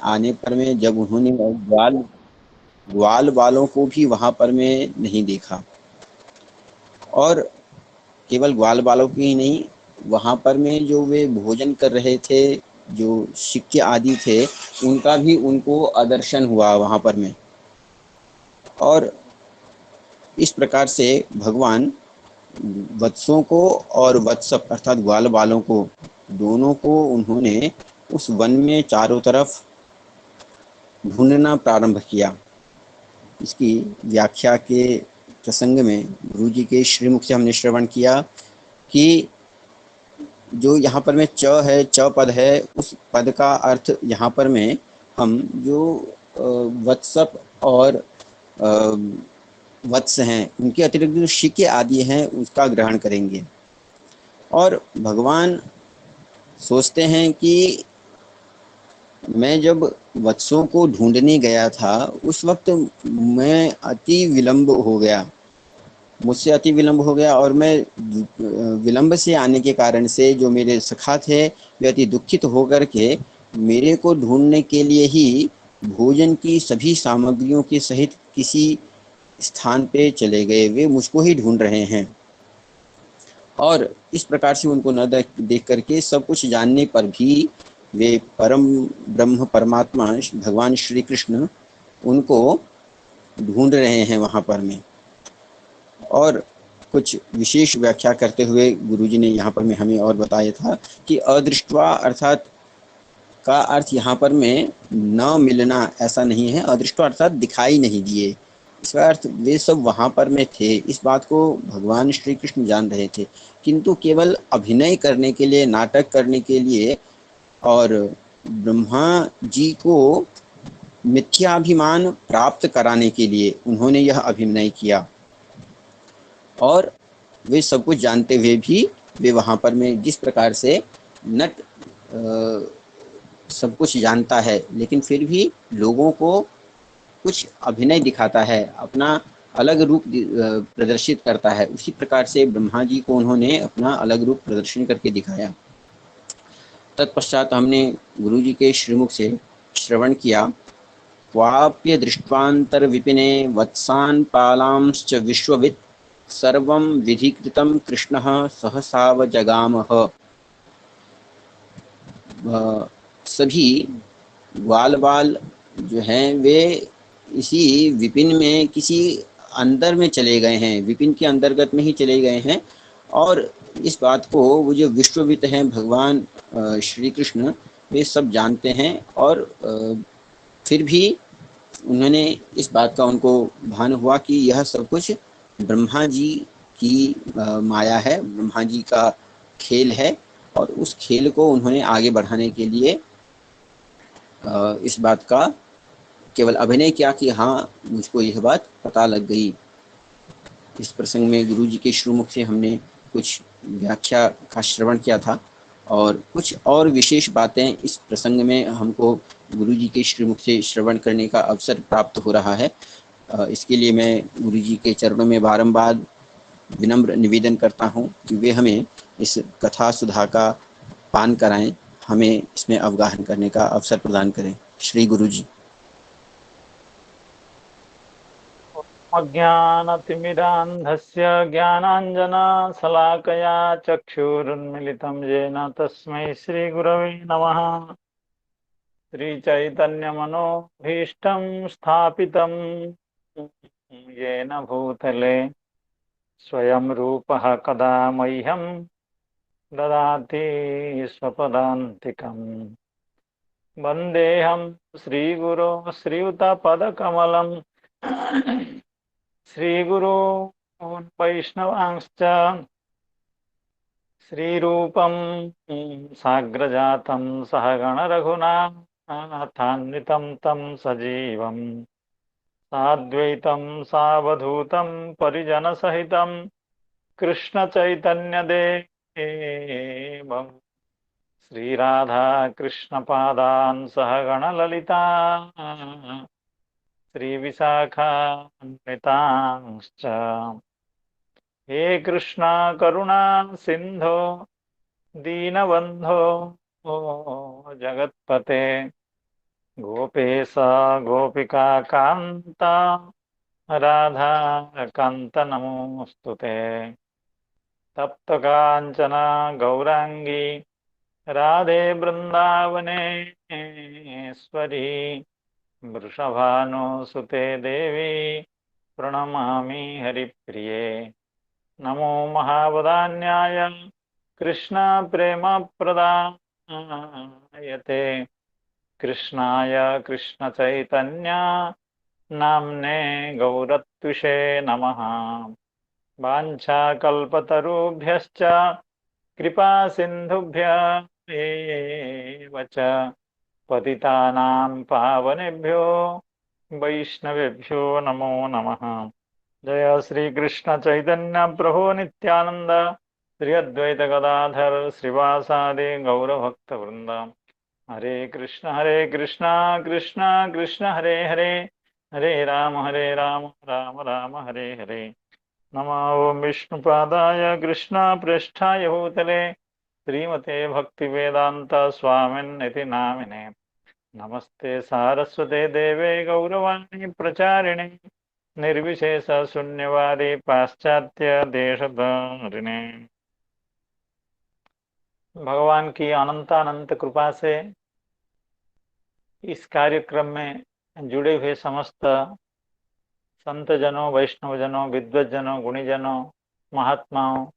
आने पर में जब उन्होंने ग्वाल ग्वाल वालों को भी वहाँ पर में नहीं देखा, और केवल ग्वाल बालों की ही नहीं, वहाँ पर में जो वे भोजन कर रहे थे, जो शिक्के आदि थे, उनका भी उनको आदर्शन हुआ वहाँ पर में। और इस प्रकार से भगवान वत्सों को और वत्स अर्थात ग्वाल बालों को, दोनों को उन्होंने उस वन में चारों तरफ ढूंढना प्रारंभ किया। इसकी व्याख्या के प्रसंग में गुरु जी के श्रीमुख से हमने श्रवण किया कि जो यहाँ पर में च है, च पद है, उस पद का अर्थ यहाँ पर में हम जो वत्सप और वत्स हैं, उनके अतिरिक्त जो शिके आदि हैं उसका ग्रहण करेंगे। और भगवान सोचते हैं कि मैं जब वत्सों को ढूंढने गया था, उस वक्त मैं अति विलंब हो गया, मुझसे अति विलंब हो गया, और मैं विलंब से आने के कारण से जो मेरे सखा थे वे अति दुखित होकर के मेरे को ढूंढने के लिए ही भोजन की सभी सामग्रियों के सहित किसी स्थान पे चले गए, वे मुझको ही ढूंढ रहे हैं। और इस प्रकार से उनको न देख करके, सब कुछ जानने पर भी वे परम ब्रह्म परमात्मा भगवान श्री कृष्ण उनको ढूंढ रहे हैं वहाँ पर में। और कुछ विशेष व्याख्या करते हुए गुरुजी ने यहाँ पर में हमें और बताया था कि अदृष्टवा अर्थात का अर्थ यहाँ पर में न मिलना ऐसा नहीं है, अदृष्टवा अर्थात दिखाई नहीं दिए। इसका अर्थ वे सब वहाँ पर में थे, इस बात को भगवान श्री कृष्ण जान रहे थे, किंतु केवल अभिनय करने के लिए, नाटक करने के लिए और ब्रह्मा जी को मिथ्याभिमान प्राप्त कराने के लिए उन्होंने यह अभिनय किया। और वे सब कुछ जानते हुए भी वे वहाँ पर में जिस प्रकार से नट सब कुछ जानता है, लेकिन फिर भी लोगों को कुछ अभिनय दिखाता है, अपना अलग रूप प्रदर्शित करता है, उसी प्रकार से ब्रह्मा जी को उन्होंने अपना अलग रूप प्रदर्शन करके दिखाया। तत्पश्चात हमने गुरु जी के श्रीमुख से श्रवण किया, क्वाप्य दृष्ट्वांतर विपिने वत्सान पालांश्च विश्ववित् सर्वं विधिकृतं कृष्णः सहसावजगामः। सभी ग्वाल बाल जो हैं वे इसी विपिन में किसी अंदर में चले गए हैं, विपिन के अंतर्गत में ही चले गए हैं। और इस बात को वो जो विश्ववित हैं भगवान श्री कृष्ण, वे सब जानते हैं। और फिर भी उन्होंने इस बात का उनको भान हुआ कि यह सब कुछ ब्रह्मा जी की माया है, ब्रह्मा जी का खेल है। और उस खेल को उन्होंने आगे बढ़ाने के लिए इस बात का केवल अभिनय किया कि हाँ, मुझको यह बात पता लग गई। इस प्रसंग में गुरु जी के श्रीमुख से हमने कुछ व्याख्या का श्रवण किया था, और कुछ और विशेष बातें इस प्रसंग में हमको गुरु जी के श्रीमुख से श्रवण करने का अवसर प्राप्त हो रहा है। इसके लिए मैं गुरु जी के चरणों में बारंबार विनम्र निवेदन करता हूँ कि वे हमें इस कथा सुधा का पान कराएं, हमें इसमें अवगाहन करने का अवसर प्रदान करें। श्री गुरु जी। अज्ञानतिमिरान्धस्य ज्ञानाञ्जनशलाकया चक्षुरुन्मिलितं येन तस्मै श्रीगुरवे नमः। श्रीचैतन्यमनोभीष्टं स्थापितं येन भूतले स्वयं रूपः कदा मह्यं ददाति स्वपदान्तिकम्। वन्देऽहं श्रीगुरो श्रीयुतपदकमलं श्रीगुरो वैष्णवांश्च श्रीरूपं साग्रजातं सहगण रघुनाथान्वितं तं सजीवं साद्वैतं सावधूतं परिजनसहितं कृष्णचैतन्यदेवं श्रीराधा कृष्णपादान् सहगण ललिता श्रीविशाखान्वितांश्च। हे कृष्णा करुणा सिंधो दीनबंधो जगत्पते गोपेश गोपिका कान्ता राधा कान्त नमोऽस्तुते। तप्त काञ्चन गौरांगी राधे वृन्दावनेश्वरी वृषभानुसुते देवी प्रणमामि हरिप्रिये। नमो महावदान्याय कृष्ण प्रेम प्रदायते कृष्णाय कृष्ण चैतन्य नाम्ने गौरत्विषे नमः। वाञ्छाकल्पतरुभ्यश्च कृपा सिन्धुभ्य एव च पतितानां पावनेभ्यो वैष्णवेभ्यो नमो नमः। जय श्री कृष्ण चैतन्य प्रभु नित्यानंद श्री अद्वैत गदाधर श्रीवासादि गौरभक्त वृंद। हरे कृष्ण कृष्ण कृष्ण हरे हरे हरे राम राम राम हरे हरे। नमो ओं विष्णुपादाय कृष्ण प्रेष्ठाय भूतले श्रीमते भक्तिवेदांत स्वामिन्निति नामिने। नमस्ते सारस्वते देवे गौरवाणी प्रचारिणे निर्विशेष शून्यवादी पाश्चात्य देशधारिणे। भगवान की अनंतानंत कृपा से इस कार्यक्रम में जुड़े हुए समस्त संत जनों, वैष्णव जनों, विद्वत जनों, गुणीजनों, महात्माओं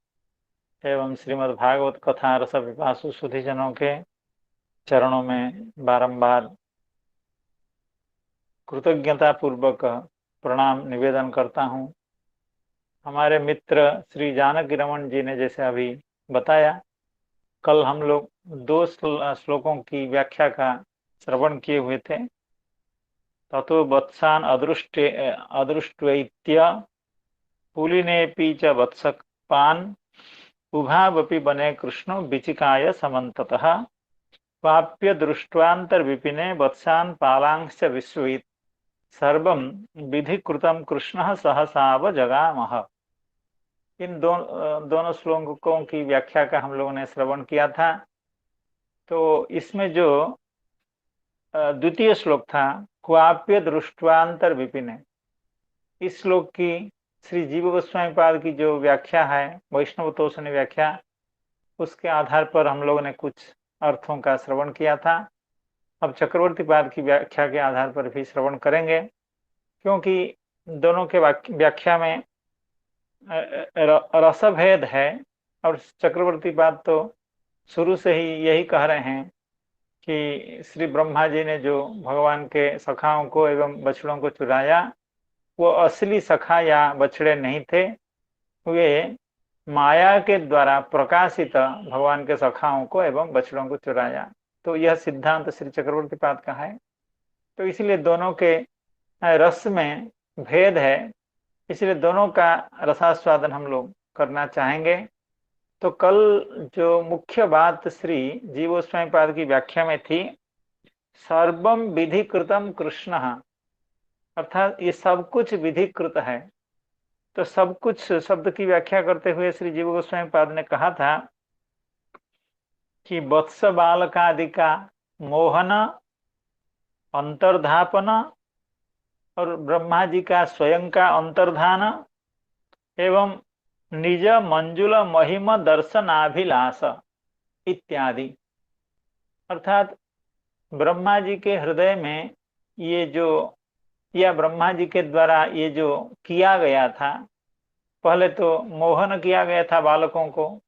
एवं श्रीमद् भागवत कथा रस पिपासु सुधी जनों के चरणों में बारंबार कृतज्ञता पूर्वक प्रणाम निवेदन करता हूँ। हमारे मित्र श्री जानकी रमन जी ने जैसे अभी बताया, कल हम लोग 2 श्लोकों की व्याख्या का श्रवण किए हुए थे। ततो वत्सान अदृष्ट्वैत्य पुलिनेपि च वत्सपान उभावपि बने कृष्णो विचिकाय समन्ततः वाप्य दृष्ट्वान्तर्विपिने वत्सान पालांश्च विश्ववित् सर्वं विधिकृतं कृष्णः सहसाव जगामः। इन दोनों श्लोकों की व्याख्या का हम लोगों ने श्रवण किया था। तो इसमें जो द्वितीय श्लोक था, क्वाप्य दृष्ट्वांतर विपिने, इस श्लोक की श्री जीव गोस्वामी पाद की जो व्याख्या है, वैष्णव तोषणी व्याख्या, उसके आधार पर हम लोगों ने कुछ अर्थों का श्रवण किया था। अब चक्रवर्ती पाद की व्याख्या के आधार पर भी श्रवण करेंगे, क्योंकि दोनों के व्याख्या में रसभेद है। और चक्रवर्ती पाद तो शुरू से ही यही कह रहे हैं कि श्री ब्रह्मा जी ने जो भगवान के सखाओं को एवं बछड़ों को चुराया, वो असली सखा या बछड़े नहीं थे, वे माया के द्वारा प्रकाशित भगवान के सखाओं को एवं बछड़ों को चुराया। तो यह सिद्धांत श्री चक्रवर्ती पाद का है। तो इसलिए दोनों के रस में भेद है, इसलिए दोनों का रसास्वादन हम लोग करना चाहेंगे। तो कल जो मुख्य बात श्री जीव गोस्वामी पाद की व्याख्या में थी, सर्वम विधिकृतम कृष्ण, अर्थात ये सब कुछ विधिकृत है। तो सब कुछ शब्द की व्याख्या करते हुए श्री जीव गोस्वामी पाद ने कहा था कि वत्स बालकादि का मोहन, अंतर्धापन और ब्रह्मा जी का स्वयं का अंतर्धान एवं निज मंजुल महिम दर्शनाभिलाष इत्यादि, अर्थात ब्रह्मा जी के हृदय में ये जो, या ब्रह्मा जी के द्वारा ये जो किया गया था, पहले तो मोहन किया गया था बालकों को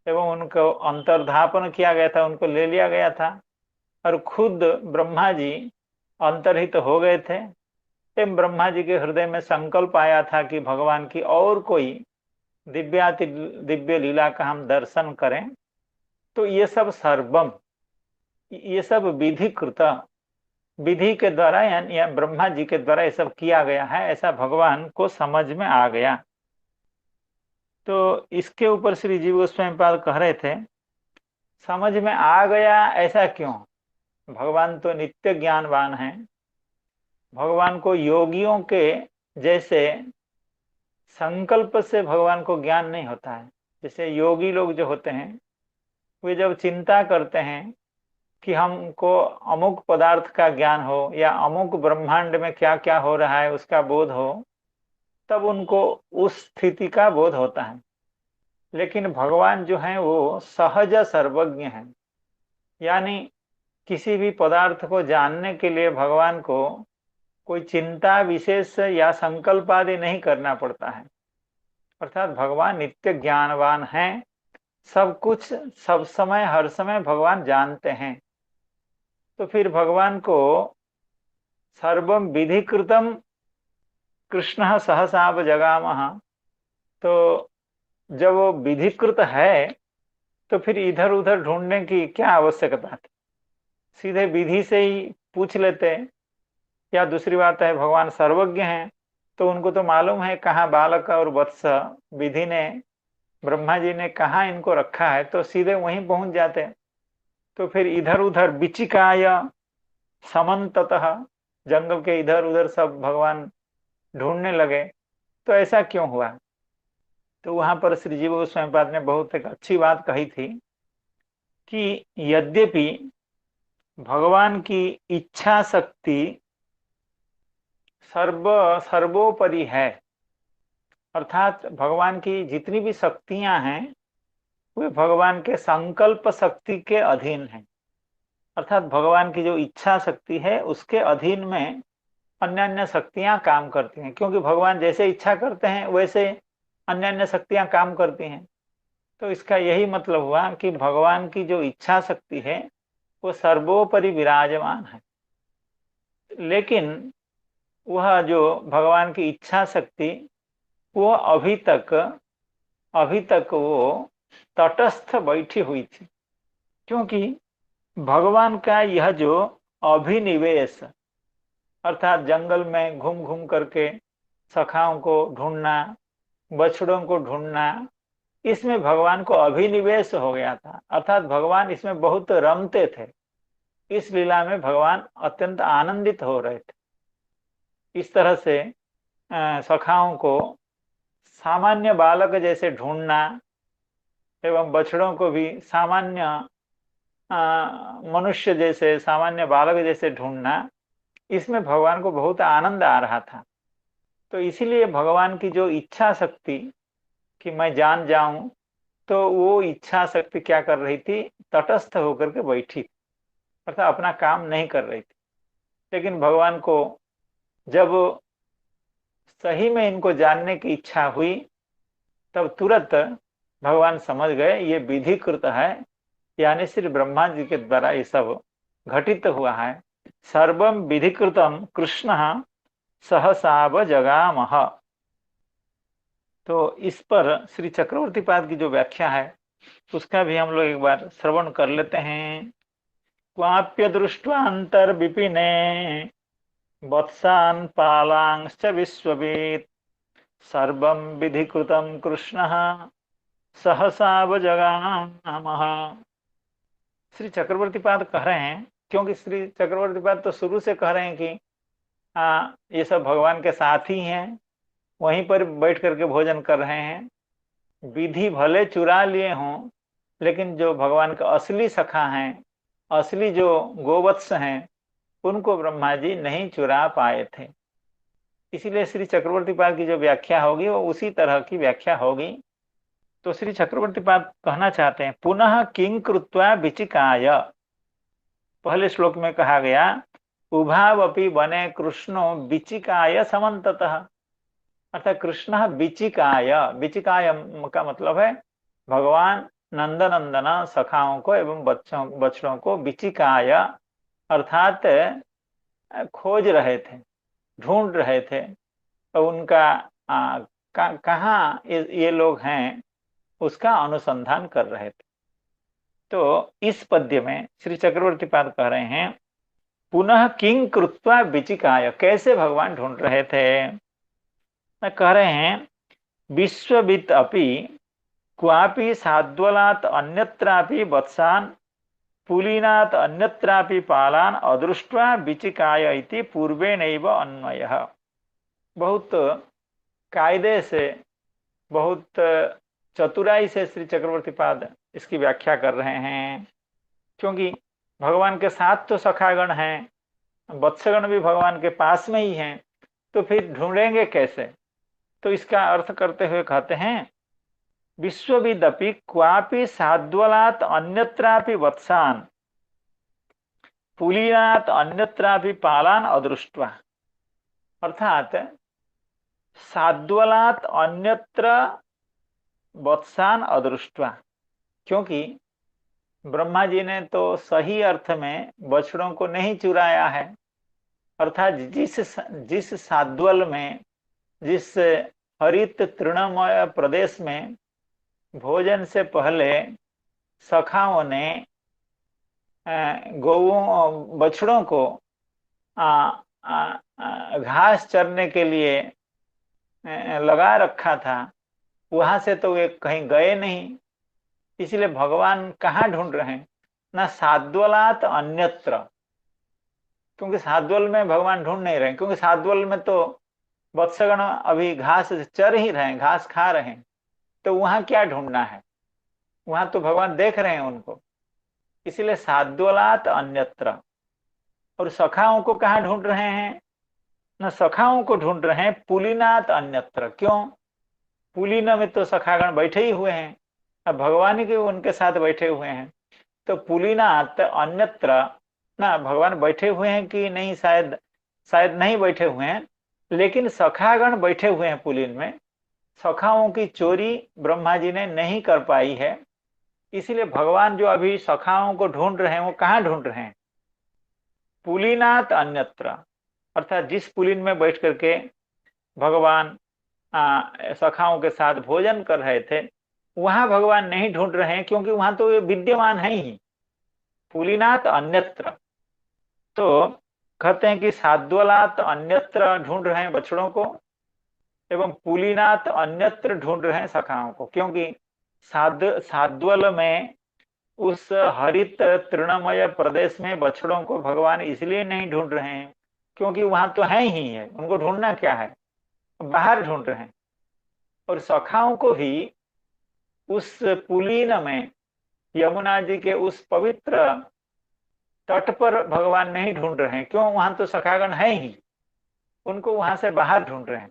एवं उनको अंतर्धापन किया गया था, उनको ले लिया गया था और खुद ब्रह्मा जी अंतर्हित हो गए थे। एवं ब्रह्मा जी के हृदय में संकल्प आया था कि भगवान की और कोई दिव्याति दिव्य लीला का हम दर्शन करें। तो ये सब सर्वम, ये सब विधिकृत, विधि के द्वारा या ब्रह्मा जी के द्वारा ये सब किया गया है, ऐसा भगवान को समझ में आ गया। तो इसके ऊपर श्री जीव गोस्वामी पाद कह रहे थे, समझ में आ गया ऐसा क्यों? भगवान तो नित्य ज्ञानवान है। भगवान को योगियों के जैसे संकल्प से भगवान को ज्ञान नहीं होता है। जैसे योगी लोग जो होते हैं, वे जब चिंता करते हैं कि हमको अमुक पदार्थ का ज्ञान हो या अमुक ब्रह्मांड में क्या क्या हो रहा है उसका बोध हो, तब उनको उस स्थिति का बोध होता है। लेकिन भगवान जो है वो सहज सर्वज्ञ हैं, यानी किसी भी पदार्थ को जानने के लिए भगवान को कोई चिंता विशेष या संकल्प आदि नहीं करना पड़ता है। अर्थात भगवान नित्य ज्ञानवान हैं, सब कुछ सब समय हर समय भगवान जानते हैं। तो फिर भगवान को सर्वम विधिकृतम कृष्ण सहसाव जगामः, तो जब वो विधिकृत है तो फिर इधर उधर ढूंढने की क्या आवश्यकता थी, सीधे विधि से ही पूछ लेते। या दूसरी बात है, भगवान सर्वज्ञ हैं तो उनको तो मालूम है कहाँ बालक और वत्स विधि ने, ब्रह्मा जी ने कहाँ इनको रखा है, तो सीधे वहीं पहुंच जाते। तो फिर इधर उधर बिचिकाय समन्ततः, जंगल के इधर उधर सब भगवान ढूंढने लगे। तो ऐसा क्यों हुआ? तो वहां पर श्री जीव गोस्वामी पाद ने बहुत एक अच्छी बात कही थी कि यद्यपि भगवान की इच्छा शक्ति सर्वोपरि है, अर्थात भगवान की जितनी भी शक्तियां हैं वे भगवान के संकल्प शक्ति के अधीन हैं। अर्थात भगवान की जो इच्छा शक्ति है उसके अधीन में अन्य अन्य शक्तियां काम करती हैं, क्योंकि भगवान जैसे इच्छा करते हैं वैसे अन्य अन्य शक्तियां काम करती हैं। तो इसका यही मतलब हुआ कि भगवान की जो इच्छा शक्ति है वो सर्वोपरि विराजमान है। लेकिन वह जो भगवान की इच्छा शक्ति वो अभी तक वो तटस्थ बैठी हुई थी, क्योंकि भगवान का यह जो अभिनिवेश, अर्थात जंगल में घूम घूम करके सखाओं को ढूंढना, बछड़ों को ढूंढना, इसमें भगवान को अभिनिवेश हो गया था। अर्थात भगवान इसमें बहुत रमते थे, इस लीला में भगवान अत्यंत आनंदित हो रहे थे। इस तरह से सखाओं को सामान्य बालक जैसे ढूंढना एवं बछड़ों को भी सामान्य मनुष्य जैसे, सामान्य बालक जैसे ढूंढना, इसमें भगवान को बहुत आनंद आ रहा था। तो इसीलिए भगवान की जो इच्छा शक्ति कि मैं जान जाऊं, तो वो इच्छा शक्ति क्या कर रही थी? तटस्थ होकर के बैठी, अर्थात अपना काम नहीं कर रही थी। लेकिन भगवान को जब सही में इनको जानने की इच्छा हुई, तब तुरंत भगवान समझ गए ये विधिकृत है, यानी श्री ब्रह्मा जी के द्वारा ये सब घटित हुआ है। सर्वम विधिकृतम कृष्ण सहसाव जगामह। तो इस पर श्री चक्रवर्ती पाद की जो व्याख्या है उसका भी हम लोग एक बार श्रवण कर लेते हैं। क्वाप्य दृष्ट्वांतर विपिने वत्सान पालांश्च विश्ववेत् सर्वं विधिकृतं कृष्णः सहसाव जगामः। श्री चक्रवर्ती पाद कह रहे हैं, क्योंकि श्री चक्रवर्ती पाद तो शुरू से कह रहे हैं कि ये सब भगवान के साथ ही हैं, वहीं पर बैठ करके भोजन कर रहे हैं। विधि भले चुरा लिए हों, लेकिन जो भगवान का असली सखा हैं, असली जो गोवत्स हैं, उनको ब्रह्मा जी नहीं चुरा पाए थे। इसीलिए श्री चक्रवर्ती पाद की जो व्याख्या होगी वो उसी तरह की व्याख्या होगी। तो श्री चक्रवर्ती पाद कहना चाहते हैं, पुनः किं कृत्वा विचिकाय। पहले श्लोक में कहा गया उभावपि वने कृष्णो विचिकाय समन्ततः, अर्थात कृष्ण विचिकाय, विचिकाय का मतलब है भगवान नंदनंदन सखाओं को एवं बच्चों को विचिकाय अर्थात खोज रहे थे, ढूंढ रहे थे। तो उनका कहाँ ये लोग हैं उसका अनुसंधान कर रहे थे। तो इस पद्य में श्री चक्रवर्ती पाद कह रहे हैं पुनः किं कृत्वा विचिकाय, कैसे भगवान ढूंढ रहे थे? कह रहे हैं विश्ववित् अपि क्वापि साद्वलात् अन्यत्रापि वत्सान पुलीनात् अन्यत्रापि पालान अदृष्ट्वा विचिकाय इति पूर्वेणैव अन्वयः। बहुत कायदे से, बहुत चतुराई से श्री चक्रवर्ती पाद इसकी व्याख्या कर रहे हैं, क्योंकि भगवान के साथ तो सखागण हैं, वत्सगण भी भगवान के पास में ही हैं, तो फिर ढूंढेंगे कैसे? तो इसका अर्थ करते हुए कहते हैं, विश्वविदपि क्वापि साद्वलात् अन्यत्रापि वत्सान् पुलीनात् अन्यत्रापि पालान अदृष्ट्वा। अर्थात साद्वलात् अन्यत्र वत्सान अदृष्ट्वा, क्योंकि ब्रह्मा जी ने तो सही अर्थ में बछड़ों को नहीं चुराया है। अर्थात जिस साद्वल में, जिस हरित तृणमय प्रदेश में भोजन से पहले सखाओं ने गौओं बछड़ों को घास चरने के लिए लगा रखा था, वहां से तो वे कहीं गए नहीं। इसलिए भगवान कहाँ ढूंढ रहे हैं? ना साद्वलात अन्यत्र, क्योंकि साद्वल में भगवान ढूंढ नहीं रहे, क्योंकि साद्वल में तो वत्सगण अभी घास चर ही रहे हैं, घास खा रहे हैं, तो वहां क्या ढूंढना है? वहां तो भगवान देख रहे हैं उनको। इसलिए साद्वलात अन्यत्र। और सखाओं को कहाँ ढूंढ रहे हैं? न सखाओं को ढूंढ रहे हैं पुलिनात अन्यत्र। क्यों? पुलिन में तो सखागण बैठे ही हुए हैं, अब भगवान के उनके साथ बैठे हुए हैं, तो पुलिनात अन्यत्र ना भगवान बैठे हुए हैं कि नहीं, शायद शायद नहीं बैठे हुए हैं, लेकिन सखागण बैठे हुए हैं पुलिन में। सखाओं की चोरी ब्रह्मा जी ने नहीं कर पाई है, इसलिए भगवान जो अभी सखाओं को ढूंढ रहे हैं, वो कहाँ ढूंढ रहे हैं? पुलिनात अन्यत्र। अर्थात जिस पुलिन में बैठ करके भगवान सखाओं के साथ भोजन कर रहे थे, वहां भगवान नहीं ढूंढ रहे हैं, क्योंकि वहां तो वे विद्यमान है ही। पुलिनात अन्यत्र, तो कहते हैं कि साद्वलात अन्यत्र ढूंढ रहे हैं बछड़ों को, एवं पुलिनात अन्यत्र ढूंढ रहे हैं सखाओं को। क्योंकि साद्वल में, उस हरित तृणमय प्रदेश में बछड़ों को भगवान इसलिए नहीं ढूंढ रहे हैं क्योंकि वहां तो है ही है, उनको ढूंढना क्या है? बाहर ढूंढ रहे हैं। और सखाओं को भी उस पुलीन में, यमुना जी के उस पवित्र तट पर भगवान नहीं ढूंढ रहे हैं। क्यों? वहां तो सखागण है ही, उनको वहां से बाहर ढूंढ रहे हैं।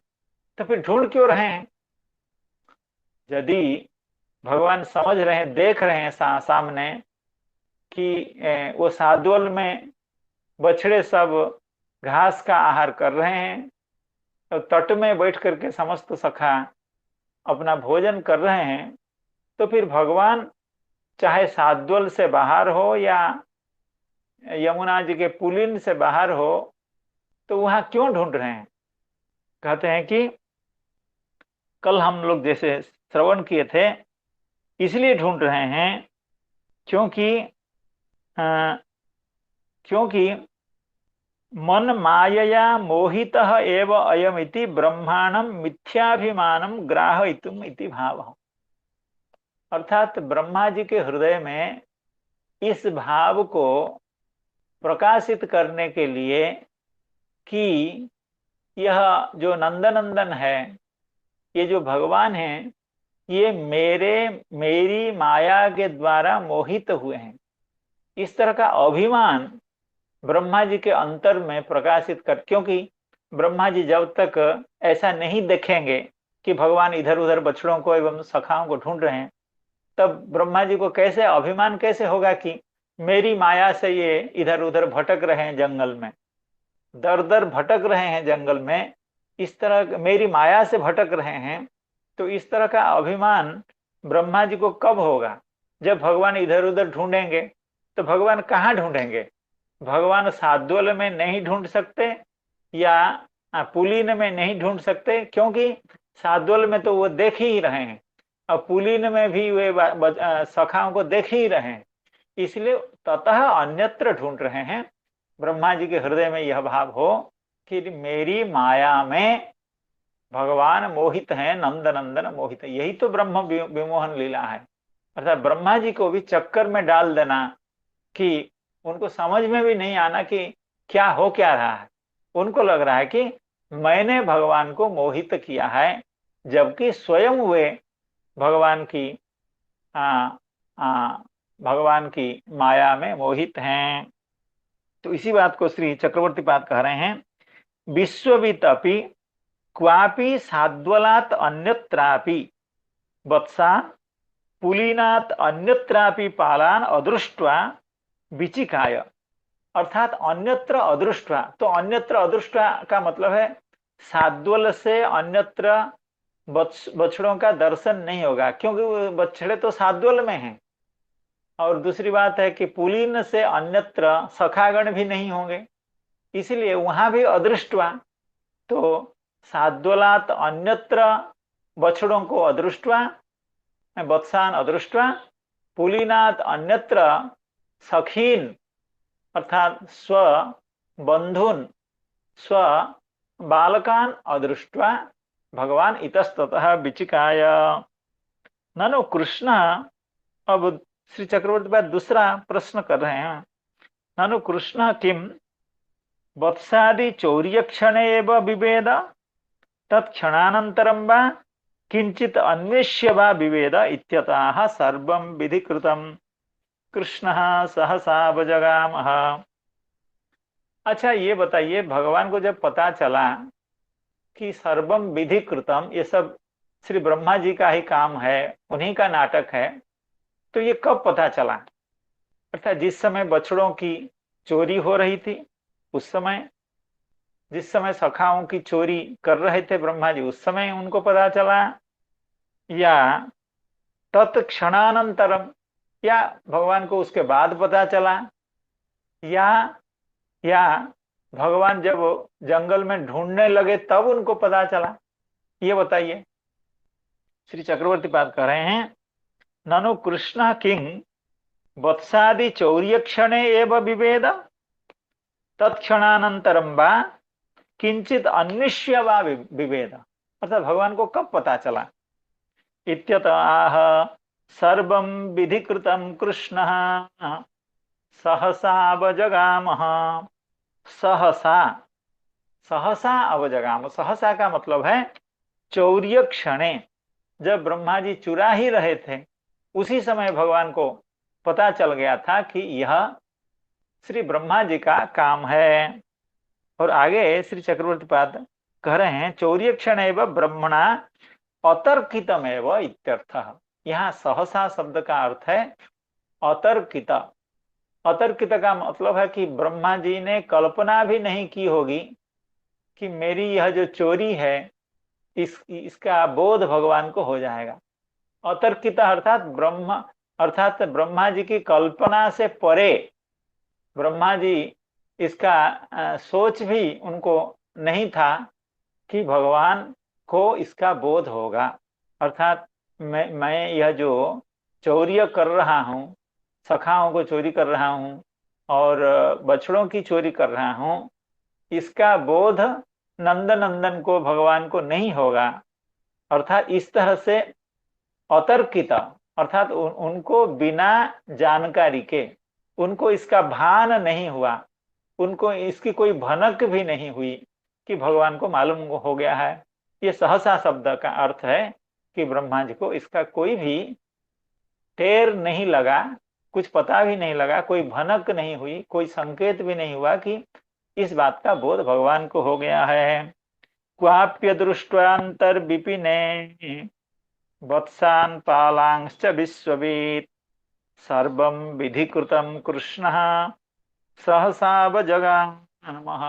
तो फिर ढूंढ क्यों रहे हैं? यदि भगवान समझ रहे हैं, देख रहे हैं सामने कि वो साद्वल में बछड़े सब घास का आहार कर रहे हैं, तो तट में बैठ करके समस्त सखा अपना भोजन कर रहे हैं, तो फिर भगवान चाहे साद्वल से बाहर हो या यमुना जी के पुलिन से बाहर हो, तो वहां क्यों ढूंढ रहे हैं? कहते हैं कि कल हम लोग जैसे श्रवण किए थे, इसलिए ढूंढ रहे हैं क्योंकि क्योंकि मन मायया मोहितः एव अयमिति ब्रह्मांडम मिथ्याभिमानम ग्राहयितुम इति भावः। अर्थात ब्रह्मा जी के हृदय में इस भाव को प्रकाशित करने के लिए कि यह जो नंदनंदन है, ये जो भगवान है, ये मेरी माया के द्वारा मोहित हुए हैं, इस तरह का अभिमान ब्रह्मा जी के अंतर में प्रकाशित कर। क्योंकि ब्रह्मा जी जब तक ऐसा नहीं देखेंगे कि भगवान इधर उधर बछड़ों को एवं सखाओं को ढूंढ रहे हैं, तब ब्रह्मा जी को कैसे अभिमान कैसे होगा कि मेरी माया से ये इधर उधर भटक रहे हैं जंगल में, दर दर भटक रहे हैं जंगल में, इस तरह मेरी माया से भटक रहे हैं। तो इस तरह का अभिमान ब्रह्मा जी को कब होगा? जब भगवान इधर उधर ढूंढेंगे। तो भगवान कहाँ ढूंढेंगे? भगवान साद्वल में नहीं ढूंढ सकते या पुलीन में नहीं ढूंढ सकते, क्योंकि साद्वल में तो वो देख ही रहे हैं और पुलीन में भी वे सखाओं को देख ही रहे हैं, इसलिए ततः अन्यत्र ढूंढ रहे हैं। ब्रह्मा जी के हृदय में यह भाव हो कि मेरी माया में भगवान मोहित है, नंद नंदन मोहित है। यही तो ब्रह्म विमोहन लीला है। अर्थात ब्रह्मा जी को भी चक्कर में डाल देना कि उनको समझ में भी नहीं आना कि क्या हो क्या रहा है। उनको लग रहा है कि मैंने भगवान को मोहित किया है, जबकि स्वयं वे भगवान की आ, आ, भगवान की माया में मोहित हैं। तो इसी बात को श्री चक्रवर्ती पाद कह रहे हैं, विश्ववित अपि क्वापि साद्वलात् अन्यत्रापि वत्सान् पुलीनात् अन्यत्रापि पालान अदृष्ट्वा विचिकाय। अर्थात अन्यत्र अदृष्ट्वा, तो अन्यत्र अदृष्ट्वा का मतलब है साद्वल से अन्यत्र बछड़ों का दर्शन नहीं होगा, क्योंकि वो बछड़े तो साद्वल में हैं। और दूसरी बात है कि पुलीन से अन्यत्र सखागण भी नहीं होंगे, इसलिए वहां भी अदृष्टवा। तो साद्वलात् अन्यत्र बछड़ों को अदृष्टवा, वत्सान अदृष्टवा, पुलीनात् अन्यत्र सखीन अर्थात स्व बंधुन स्व बालकान अदृष्ट्वा भगवान इतस्ततः विचिकाय। ननु कृष्ण, अब श्री चक्रवर्ती बाद दूसरा प्रश्न कर रहे हैं, ननु कृष्ण किम वत्सादि चौर्यक्षणे एव विभेद तत्क्षणानन्तरं वा किंचित अन्वेष्य वा विभेद इत्यतः सर्वं विधिकृतं कृष्णः सहसा वजगामः। अच्छा ये बताइए, भगवान को जब पता चला कि सर्वम विधिकृतम, ये सब श्री ब्रह्मा जी का ही काम है, उन्हीं का नाटक है, तो ये कब पता चला? अर्थात जिस समय बछड़ों की चोरी हो रही थी उस समय, जिस समय सखाओं की चोरी कर रहे थे ब्रह्मा जी उस समय उनको पता चला, या तत्क्षणानंतरम, या भगवान को उसके बाद पता चला, या भगवान जब जंगल में ढूंढने लगे तब उनको पता चला? ये बताइए। श्री चक्रवर्ती पाद कह रहे हैं, ननु कृष्ण किंग वत्सादि चौर्य क्षणे एव विभेद तत्क्षणानंतरम वा किंचित अन्विष्य वा विभेद। अर्थात भगवान को कब पता चला? इत्यतः सर्वं विधिकृतं कृष्णः सहसा अवजगामः। सहसा, सहसा अवजगाम, सहसा का मतलब है चौर्य क्षणे, जब ब्रह्मा जी चुरा ही रहे थे उसी समय भगवान को पता चल गया था कि यह श्री ब्रह्मा जी का काम है। और आगे श्री चक्रवर्ती पाद कह रहे हैं, चौर्य क्षण एवं ब्रह्मणा अतर्कितम एवं इत्यर्थः। यहाँ सहसा शब्द का अर्थ है अतर्कित। अतर्कित का मतलब है कि ब्रह्मा जी ने कल्पना भी नहीं की होगी कि मेरी यह जो चोरी है इसका बोध भगवान को हो जाएगा। अतर्कित अर्थात ब्रह्मा जी की कल्पना से परे, ब्रह्मा जी इसका सोच भी उनको नहीं था कि भगवान को इसका बोध होगा। अर्थात मैं यह जो चौर्य कर रहा हूँ, सखाओं को चोरी कर रहा हूँ और बछड़ों की चोरी कर रहा हूँ, इसका बोध नंदन को, भगवान को नहीं होगा। अर्थात इस तरह से अतर्कित, अर्थात उनको बिना जानकारी के, उनको इसका भान नहीं हुआ, उनको इसकी कोई भनक भी नहीं हुई कि भगवान को मालूम हो गया है। ये सहसा शब्द का अर्थ है कि ब्रह्मा जी को इसका कोई भी टेर नहीं लगा, कुछ पता भी नहीं लगा, कोई भनक नहीं हुई, कोई संकेत भी नहीं हुआ कि इस बात का बोध भगवान को हो गया है। क्वाप्य दृष्ट्वांतर विपिने वत्सान पालांश्च विश्ववीत सर्वं विधिकृतं कृष्णः सहसा वजगामः।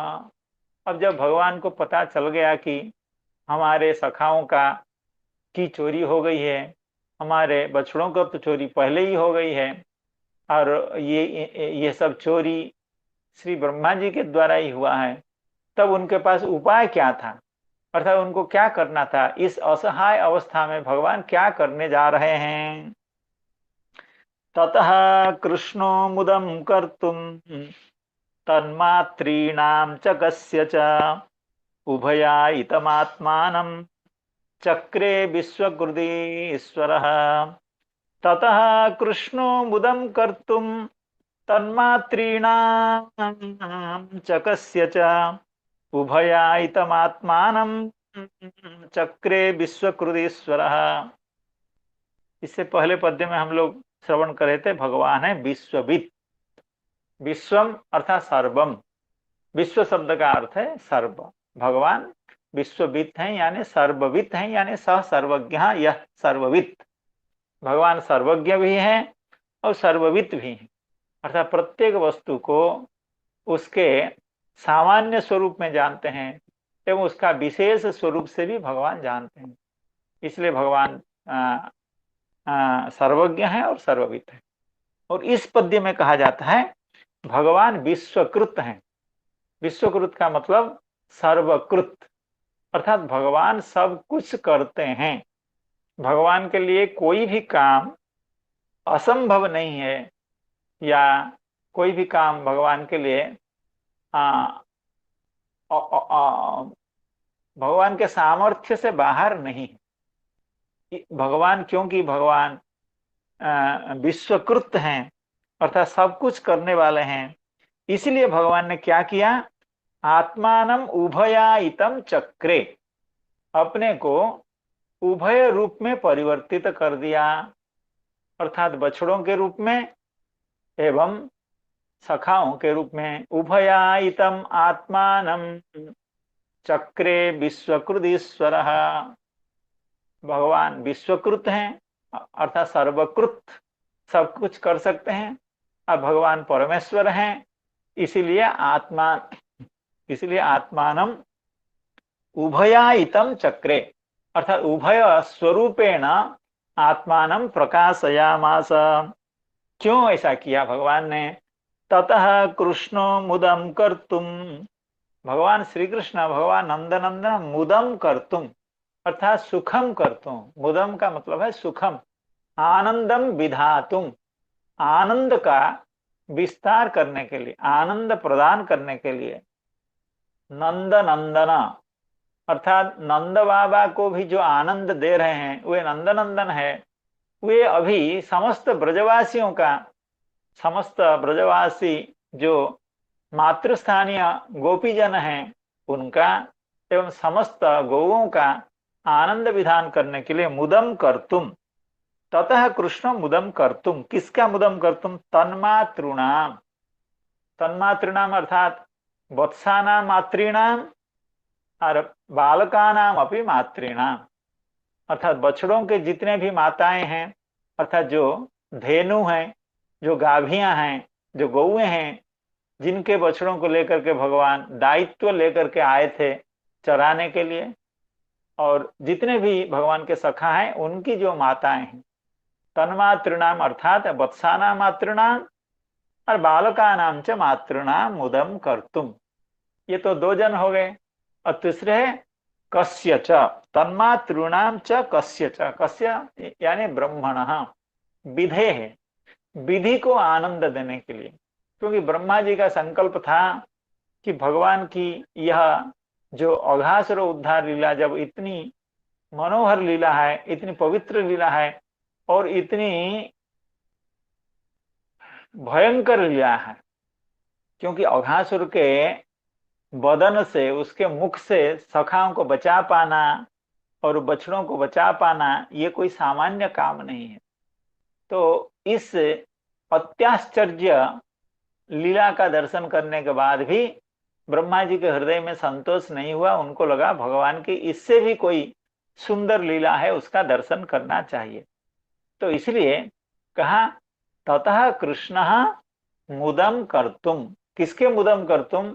अब जब भगवान को पता चल गया कि हमारे सखाओं की चोरी हो गई है, हमारे बछड़ों का तो चोरी पहले ही हो गई है, और ये सब चोरी श्री ब्रह्मा जी के द्वारा ही हुआ है, तब उनके पास उपाय क्या था? अर्थात उनको क्या करना था? इस असहाय अवस्था में भगवान क्या करने जा रहे हैं? ततः कृष्णो मुदं कर्तुं तन्मात्रीणां च कस्य च उभयायितमात्मानं चक्रे विश्वकृदीश्वरः। ततः कृष्णो मुदं कर्तुं तन्मात्रीणां च कस्य च उभयायितमात्मानं चक्रे विश्वकृदीश्वरः। इससे पहले पद्य में हम लोग श्रवण करे थे, भगवान है विश्वविद। विश्वम अर्थात सर्वम, विश्व शब्द का अर्थ है सर्व। भगवान विश्वविद हैं यानी सर्वविद हैं, यानी सह सर्वज्ञ, यह सर्वविद। भगवान सर्वज्ञ भी हैं और सर्वविद भी हैं, अर्थात प्रत्येक वस्तु को उसके सामान्य स्वरूप में जानते हैं एवं उसका विशेष स्वरूप से भी भगवान जानते हैं। इसलिए भगवान सर्वज्ञ है और सर्वविद है। और इस पद्य में कहा जाता है भगवान विश्वकृत हैं। विश्वकृत का मतलब सर्वकृत, अर्थात भगवान सब कुछ करते हैं। भगवान के लिए कोई भी काम असंभव नहीं है, या कोई भी काम भगवान के लिए भगवान के सामर्थ्य से बाहर नहीं है। भगवान, क्योंकि भगवान विश्वकृत हैं अर्थात सब कुछ करने वाले हैं, इसलिए भगवान ने क्या किया, आत्मानम उभयायितम चक्रे, अपने को उभय रूप में परिवर्तित कर दिया, अर्थात बछड़ों के रूप में एवं सखाओं के रूप में। उभयायितम आत्मानम चक्रे विश्वकृदीश्वर, भगवान विश्वकृत हैं अर्थात सर्वकृत, सब कुछ कर सकते हैं, और भगवान परमेश्वर हैं, इसीलिए आत्मानम उभयायितम चक्रे, अर्थात उभय स्वरूपेण आत्मानम प्रकाशयामास। क्यों ऐसा किया भगवान ने, ततः कृष्णो मुदम कर्तुम, भगवान श्री कृष्ण, भगवान नंदनंदन मुदम कर्तुम अर्थात सुखम कर्तुम, मुदम का मतलब है सुखम, आनंदम विधातुम, आनंद का विस्तार करने के लिए, आनंद प्रदान करने के लिए। नंद नंदन अर्थात नंद बाबा को भी जो आनंद दे रहे हैं वे नंदनंदन है। वे अभी समस्त ब्रजवासियों का, समस्त ब्रजवासी जो मातृस्थानीय गोपीजन हैं उनका एवं समस्त गौओं का आनंद विधान करने के लिए मुदम कर्तुम, ततः कृष्ण मुदम कर्तुम, किसका मुदम कर्तुम, तन्मातृणाम, तन्मातृणाम अर्थात वत्सानाम मातृणाम और बालकानाम अपि मातृणाम, अर्थात बछड़ों के जितने भी माताएं हैं, अर्थात जो धेनु हैं, जो गाभियां हैं, जो गौएं हैं, जिनके बछड़ों को लेकर के भगवान दायित्व लेकर के आए थे चराने के लिए, और जितने भी भगवान के सखा हैं उनकी जो माताएं हैं, तन्मातृणाम अर्थात वत्साना मातृणाम और बालका नाम च मातृणाम मुदम कर्तुम। ये तो दो जन हो गए, और तीसरे है कस्य च, तन्मातृणाम च कस्य च, कस्य यानी ब्रह्मणः, विधे है, विधि को आनंद देने के लिए, क्योंकि ब्रह्मा जी का संकल्प था कि भगवान की यह जो अघासुर उद्धार लीला, जब इतनी मनोहर लीला है, इतनी पवित्र लीला है और इतनी भयंकर लीला है, क्योंकि अघासुर के बदन से, उसके मुख से सखाओं को बचा पाना और बछड़ों को बचा पाना ये कोई सामान्य काम नहीं है। तो इस अत्याश्चर्य लीला का दर्शन करने के बाद भी ब्रह्मा जी के हृदय में संतोष नहीं हुआ, उनको लगा भगवान की इससे भी कोई सुंदर लीला है, उसका दर्शन करना चाहिए। तो इसलिए कहा ततः कृष्ण मुदम कर्तुम, किसके मुदम कर्तुम,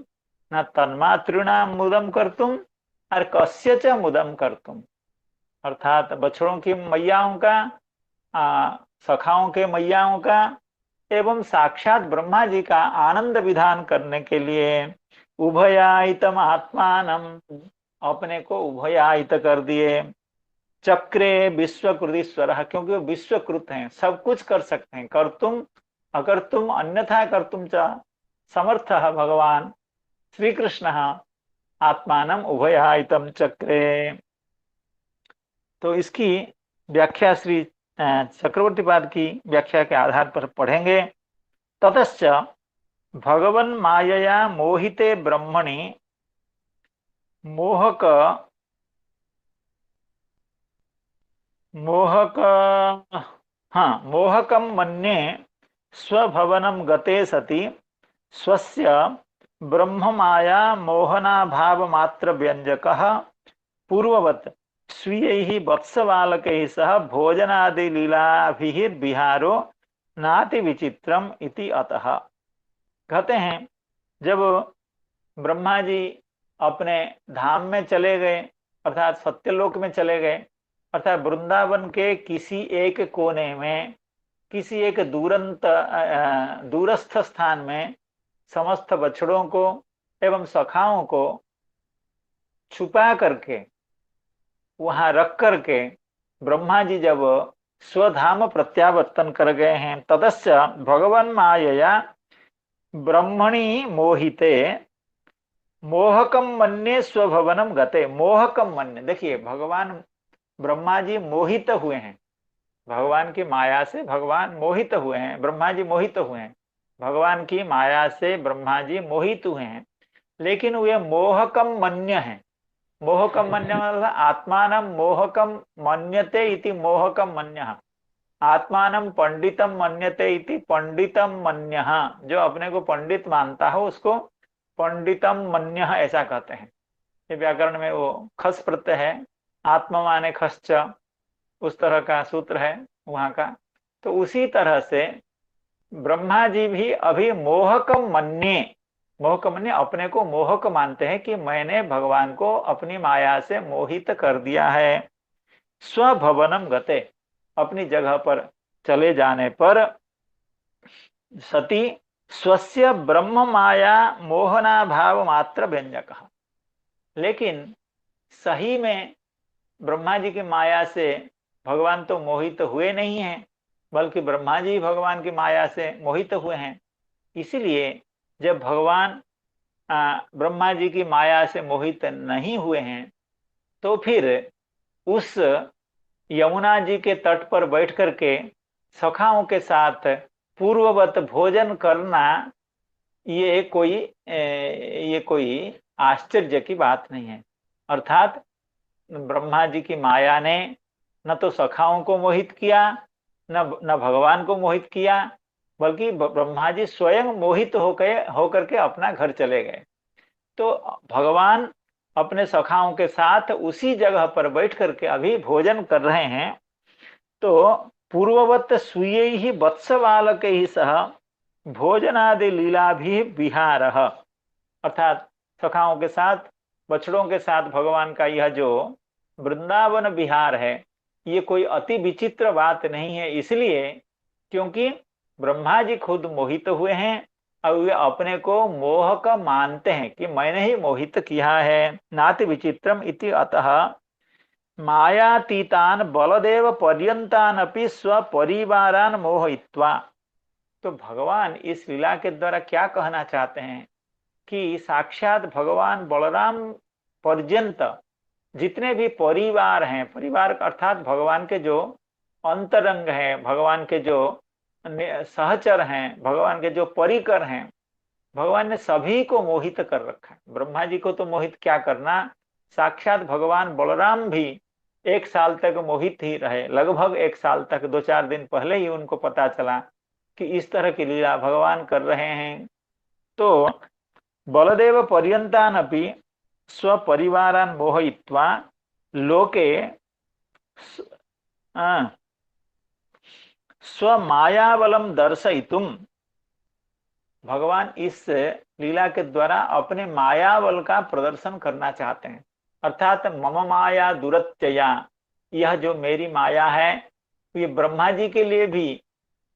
न तन्मातृणाम मुदम कर्तुम और कस्य च मुदम कर्तुम, अर्थात बछड़ों की मैयाओं का, सखाओं के मैयाओं का एवं साक्षात ब्रह्मा जी का आनंद विधान करने के लिए उभयायितम आत्मानम, अपने को उभयायित कर दिए, चक्रे विश्वकृदीश्वर, क्योंकि वो विश्वकृत हैं, सब कुछ कर सकते हैं, कर्तुम अकर्तुम अन्यथा कर्तुम च समर्थ भगवान श्री कृष्ण आत्मानम उभयायितम चक्रे। तो इसकी व्याख्या श्री चक्रवर्ती पाद की व्याख्या के आधार पर पढ़ेंगे। ततश्च भगवन मायया मोहिते ब्रह्मणि मोहक हाँ, मोहकम मन्ये स्वभवनम गते सति स्वस्य ब्रह्म माया मोहनाभाव मात्र व्यंजकः पूर्ववत् स्वीयैः वत्सबालकैः सह भोजनादि लीलाभिः विहारो नाति विचित्रम इति अतः। कहते हैं जब ब्रह्मा जी अपने धाम में चले गए, अर्थात सत्यलोक में चले गए, अर्थात वृंदावन के किसी एक कोने में, किसी एक दूरस्थ स्थान में समस्त बछड़ों को एवं सखाओं को छुपा करके, वहां रख करके ब्रह्मा जी जब स्वधाम प्रत्यावर्तन कर गए हैं, ततस्य भगवान मायया ब्रह्मणि मोहिते मोहकम मन्ये स्वभवनम गते। मोहकम मन्ये, देखिए भगवान ब्रह्मा जी मोहित हुए हैं, भगवान की माया से भगवान मोहित हुए हैं, ब्रह्मा जी मोहित हुए हैं, भगवान की माया से ब्रह्मा जी मोहित हुए हैं, लेकिन वे मोहकम मन्य हैं। मोहकम मन्य मतलब आत्मानं मोहकम मन्यते इति मोहकम मन्यः, आत्मानं पंडितम मन्यते इति पंडितम मन्यः। जो अपने को पंडित मानता है उसको पंडितम मन्यः ऐसा कहते हैं। ये व्याकरण में वो खस प्रत्यय है, आत्मा माने खश्च, उस तरह का सूत्र है वहां का। तो उसी तरह से ब्रह्मा जी भी अभी मोहकम मन्ये, मोहकम मन्ये अपने को मोहक मानते हैं कि मैंने भगवान को अपनी माया से मोहित कर दिया है। स्वभवनम गते, अपनी जगह पर चले जाने पर सती स्वस्य ब्रह्म माया मोहना भाव मात्र व्यंजक, लेकिन सही में ब्रह्मा जी की माया से भगवान तो मोहित हुए नहीं हैं, बल्कि ब्रह्मा जी भगवान की माया से मोहित हुए हैं। इसीलिए जब भगवान ब्रह्मा जी की माया से मोहित नहीं हुए हैं, तो फिर उस यमुना जी के तट पर बैठ करके सखाओं के साथ पूर्ववत भोजन करना ये कोई आश्चर्य की बात नहीं है। अर्थात ब्रह्मा जी की माया ने न तो सखाओं को मोहित किया, न भगवान को मोहित किया, बल्कि ब्रह्मा जी स्वयं मोहित होकर के अपना घर चले गए। तो भगवान अपने सखाओं के साथ उसी जगह पर बैठ करके अभी भोजन कर रहे हैं। तो पूर्ववत स्वीय ही वत्स बालक ही सह भोजनादि लीला भी विहार, अर्थात सखाओं के साथ, बछड़ों के साथ भगवान का यह जो वृंदावन विहार है, ये कोई अति विचित्र बात नहीं है, इसलिए क्योंकि ब्रह्मा जी खुद मोहित हुए हैं और वे अपने को मोहक मानते हैं कि मैंने ही मोहित किया है। नाति विचित्रम इति अतः मायातीतान बलदेव पर्यंतान अपि स्वपरिवारान मोहित्वा। तो भगवान इस लीला के द्वारा क्या कहना चाहते हैं कि साक्षात भगवान बलराम पर्यंत जितने भी परिवार हैं, परिवार अर्थात भगवान के जो अंतरंग हैं, भगवान के जो सहचर हैं, भगवान के जो परिकर हैं, भगवान ने सभी को मोहित कर रखा है। ब्रह्मा जी को तो मोहित क्या करना, साक्षात भगवान बलराम भी 1 साल तक मोहित ही रहे, लगभग 1 साल तक। 2-4 दिन पहले ही उनको पता चला कि इस तरह की लीला भगवान कर रहे हैं। तो बलदेव पर्यंतान अपि स्वपरिवारान मोहयित्वा लोके स्वमायाबलम दर्शयितुम, भगवान इस लीला के द्वारा अपने मायाबल का प्रदर्शन करना चाहते हैं। अर्थात मम माया दुरत्यया, यह जो मेरी माया है ये ब्रह्मा जी के लिए भी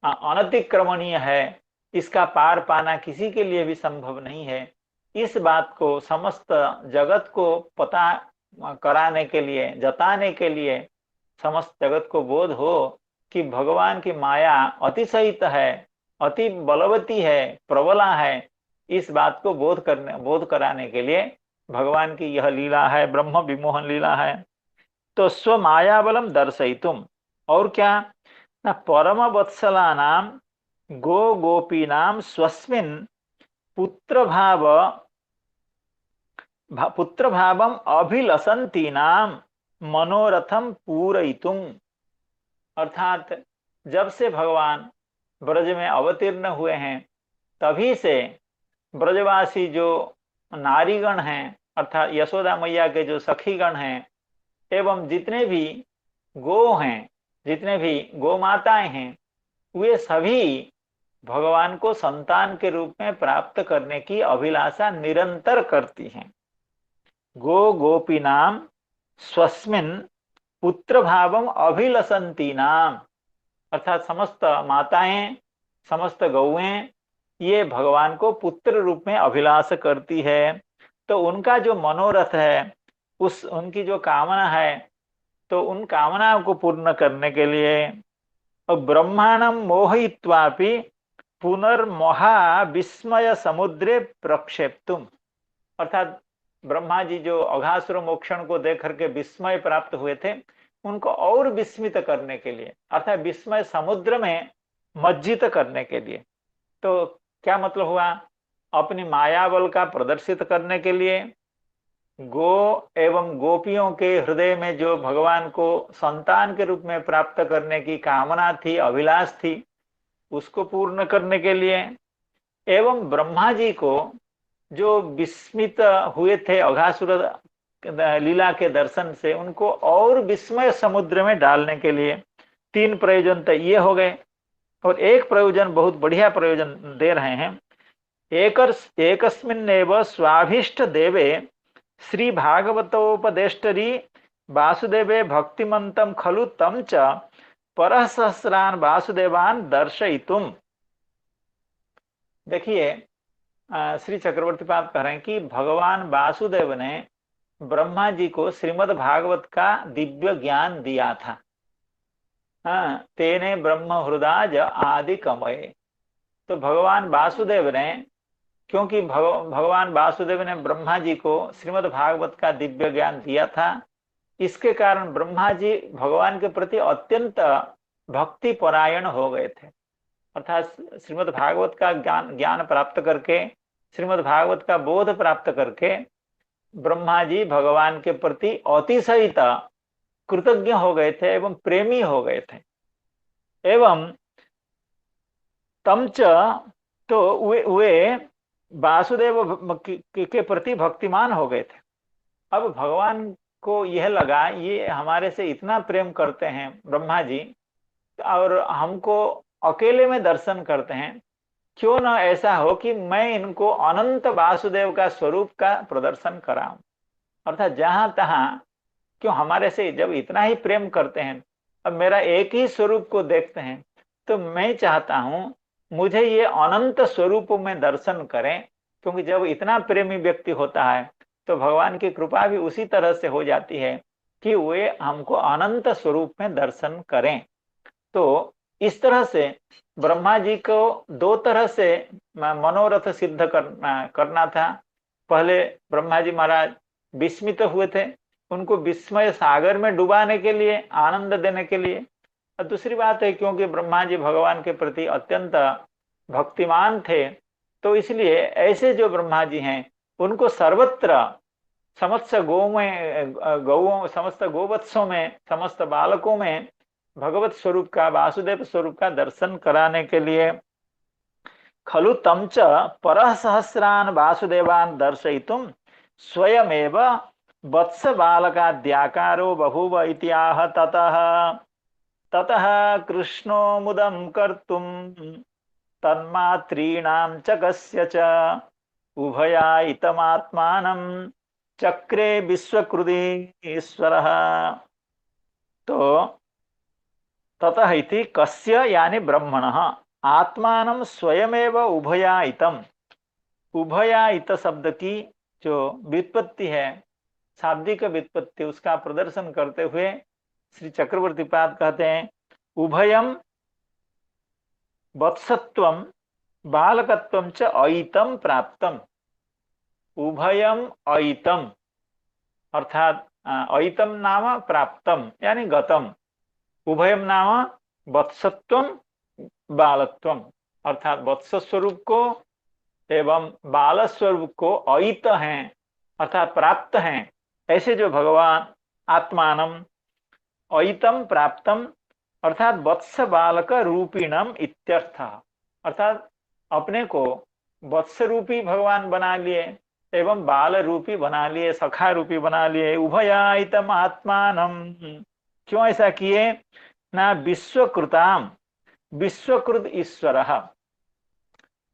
अनतिक्रमणीय है, इसका पार पाना किसी के लिए भी संभव नहीं है। इस बात को समस्त जगत को पता कराने के लिए, जताने के लिए, समस्त जगत को बोध हो कि भगवान की माया अतिशयित है, अति बलवती है, प्रबला है, इस बात को बोध कराने के लिए भगवान की यह लीला है, ब्रह्म विमोहन लीला है। तो स्व माया बलम दर्शयितुम, और क्या न परम वत्सला नाम गो गोपी नाम स्वस्मिन पुत्र भावम अभिलसंती नाम मनोरथम पूरयितुम। अर्थात जब से भगवान ब्रज में अवतीर्ण हुए हैं तभी से ब्रजवासी जो नारीगण हैं अर्थात यशोदा मैया के जो सखीगण हैं एवं जितने भी गो हैं, जितने भी गो माताएं हैं, वे सभी भगवान को संतान के रूप में प्राप्त करने की अभिलाषा निरंतर करती हैं। गो गोपी नाम स्वस्मिन पुत्र भावम अभिलषंती नाम, अर्थात समस्त माताएं, समस्त गौएं ये भगवान को पुत्र रूप में अभिलाष करती है। तो उनका जो मनोरथ है, उस उनकी जो कामना है, तो उन कामनाओं को पूर्ण करने के लिए और ब्रह्मांडम मोहयित्वापि पुनर्महा विस्मय समुद्रे प्रक्षेप्तुम, अर्थात ब्रह्मा जी जो अघासुर मोक्षण को देख करके विस्मय प्राप्त हुए थे, उनको और विस्मित करने के लिए अर्थात विस्मय समुद्र में मज्जित करने के लिए। तो क्या मतलब हुआ? अपनी माया बल का प्रदर्शित करने के लिए गो एवं गोपियों के हृदय में जो भगवान को संतान के रूप में प्राप्त करने की कामना थी, अभिलाष थी, उसको पूर्ण करने के लिए, एवं ब्रह्मा जी को जो विस्मित हुए थे अघासुर लीला के दर्शन से, उनको और विस्मय समुद्र में डालने के लिए तीन प्रयोजन तो ये हो गए। और एक प्रयोजन बहुत बढ़िया प्रयोजन दे रहे हैं। एकस्मिन्नेव स्वाभिष्ट देवे श्री भागवतोपदेष्टरी वासुदेवे भक्तिमंतम खलु तम च परः सहस्रान वासुदेवान दर्शयितुम। देखिए, श्री चक्रवर्ती पाद कह रहे हैं कि भगवान वासुदेव ने ब्रह्मा जी को श्रीमद् भागवत का दिव्य ज्ञान दिया था। तेने ब्रह्म हृदाज आदि कमये। तो भगवान वासुदेव ने, क्योंकि भगवान वासुदेव ने ब्रह्मा जी को श्रीमद् भागवत का दिव्य ज्ञान दिया था, इसके कारण ब्रह्मा जी भगवान के प्रति अत्यंत भक्ति परायण हो गए थे। अर्थात श्रीमद् भागवत का ज्ञान प्राप्त करके, श्रीमद् भागवत का बोध प्राप्त करके ब्रह्मा जी भगवान के प्रति अतिशयित कृतज्ञ हो गए थे एवं प्रेमी हो गए थे। एवं तमच, तो वे वासुदेव के प्रति भक्तिमान हो गए थे। अब भगवान को यह लगा ये हमारे से इतना प्रेम करते हैं ब्रह्मा जी, और हमको अकेले में दर्शन करते हैं, क्यों ना ऐसा हो कि मैं इनको अनंत वासुदेव का स्वरूप का प्रदर्शन कराऊं। अर्थात जहां तहां, क्यों हमारे से जब इतना ही प्रेम करते हैं, अब मेरा एक ही स्वरूप को देखते हैं, तो मैं चाहता हूं मुझे ये अनंत स्वरूप में दर्शन करें। क्योंकि जब इतना प्रेमी व्यक्ति होता है तो भगवान की कृपा भी उसी तरह से हो जाती है कि वे हमको अनंत स्वरूप में दर्शन करें। तो इस तरह से ब्रह्मा जी को दो तरह से मनोरथ सिद्ध करना था। पहले ब्रह्मा जी महाराज विस्मित हुए थे, उनको विस्मय सागर में डुबाने के लिए, आनंद देने के लिए। और दूसरी बात है, क्योंकि ब्रह्मा जी भगवान के प्रति अत्यंत भक्तिमान थे, तो इसलिए ऐसे जो ब्रह्मा जी हैं उनको सर्वत्र समस्त गौओं, समस्त गोवत्सों में, समस्त बालकों में भगवत स्वरूप का, वासुदेव स्वरूप का दर्शन कराने के लिए खलु तमच परः सहस्रान वासुदेवान दर्शयितुम स्वयमेव वत्स बालकाद्याकारो बभूव इत्याह। ततः कृष्णो मुदं कर्तुं तन्मात्रीणां च कस्य च उभयायितमात्मानं चक्रे विश्वकृदीश्वरः। तो ततः इति कस्य यानी ब्रह्मणः आत्मानं स्वयमेव उभयायितम। उभयायित शब्द की जो व्युत्पत्ति है, शाब्दिक व्युत्पत्ति, उसका प्रदर्शन करते हुए श्री चक्रवर्ती पाद कहते हैं उभयम वत्सत्वम बालकत्वम च अयितम प्राप्तम। उभयम अयितम अर्थात अयितम नाम प्राप्तम यानी गतम, उभयम नाम वत्सत्वम बालत्वम, अर्थात वत्स स्वरूप को एवं बाल स्वरूप को अयित हैं अर्थात प्राप्त हैं। ऐसे जो भगवान आत्मानम अयितम प्राप्तम अर्थात वत्स बालक रूपिणम इत्यर्थ। अर्थात अपने को वत्स रूपी भगवान बना लिए एवं बाल रूपी बना लिए, सखा रूपी बना लिए। उभयायतम आत्मानम, क्यों ऐसा किए? ना विश्वकृताम, विश्वकृत ईश्वर।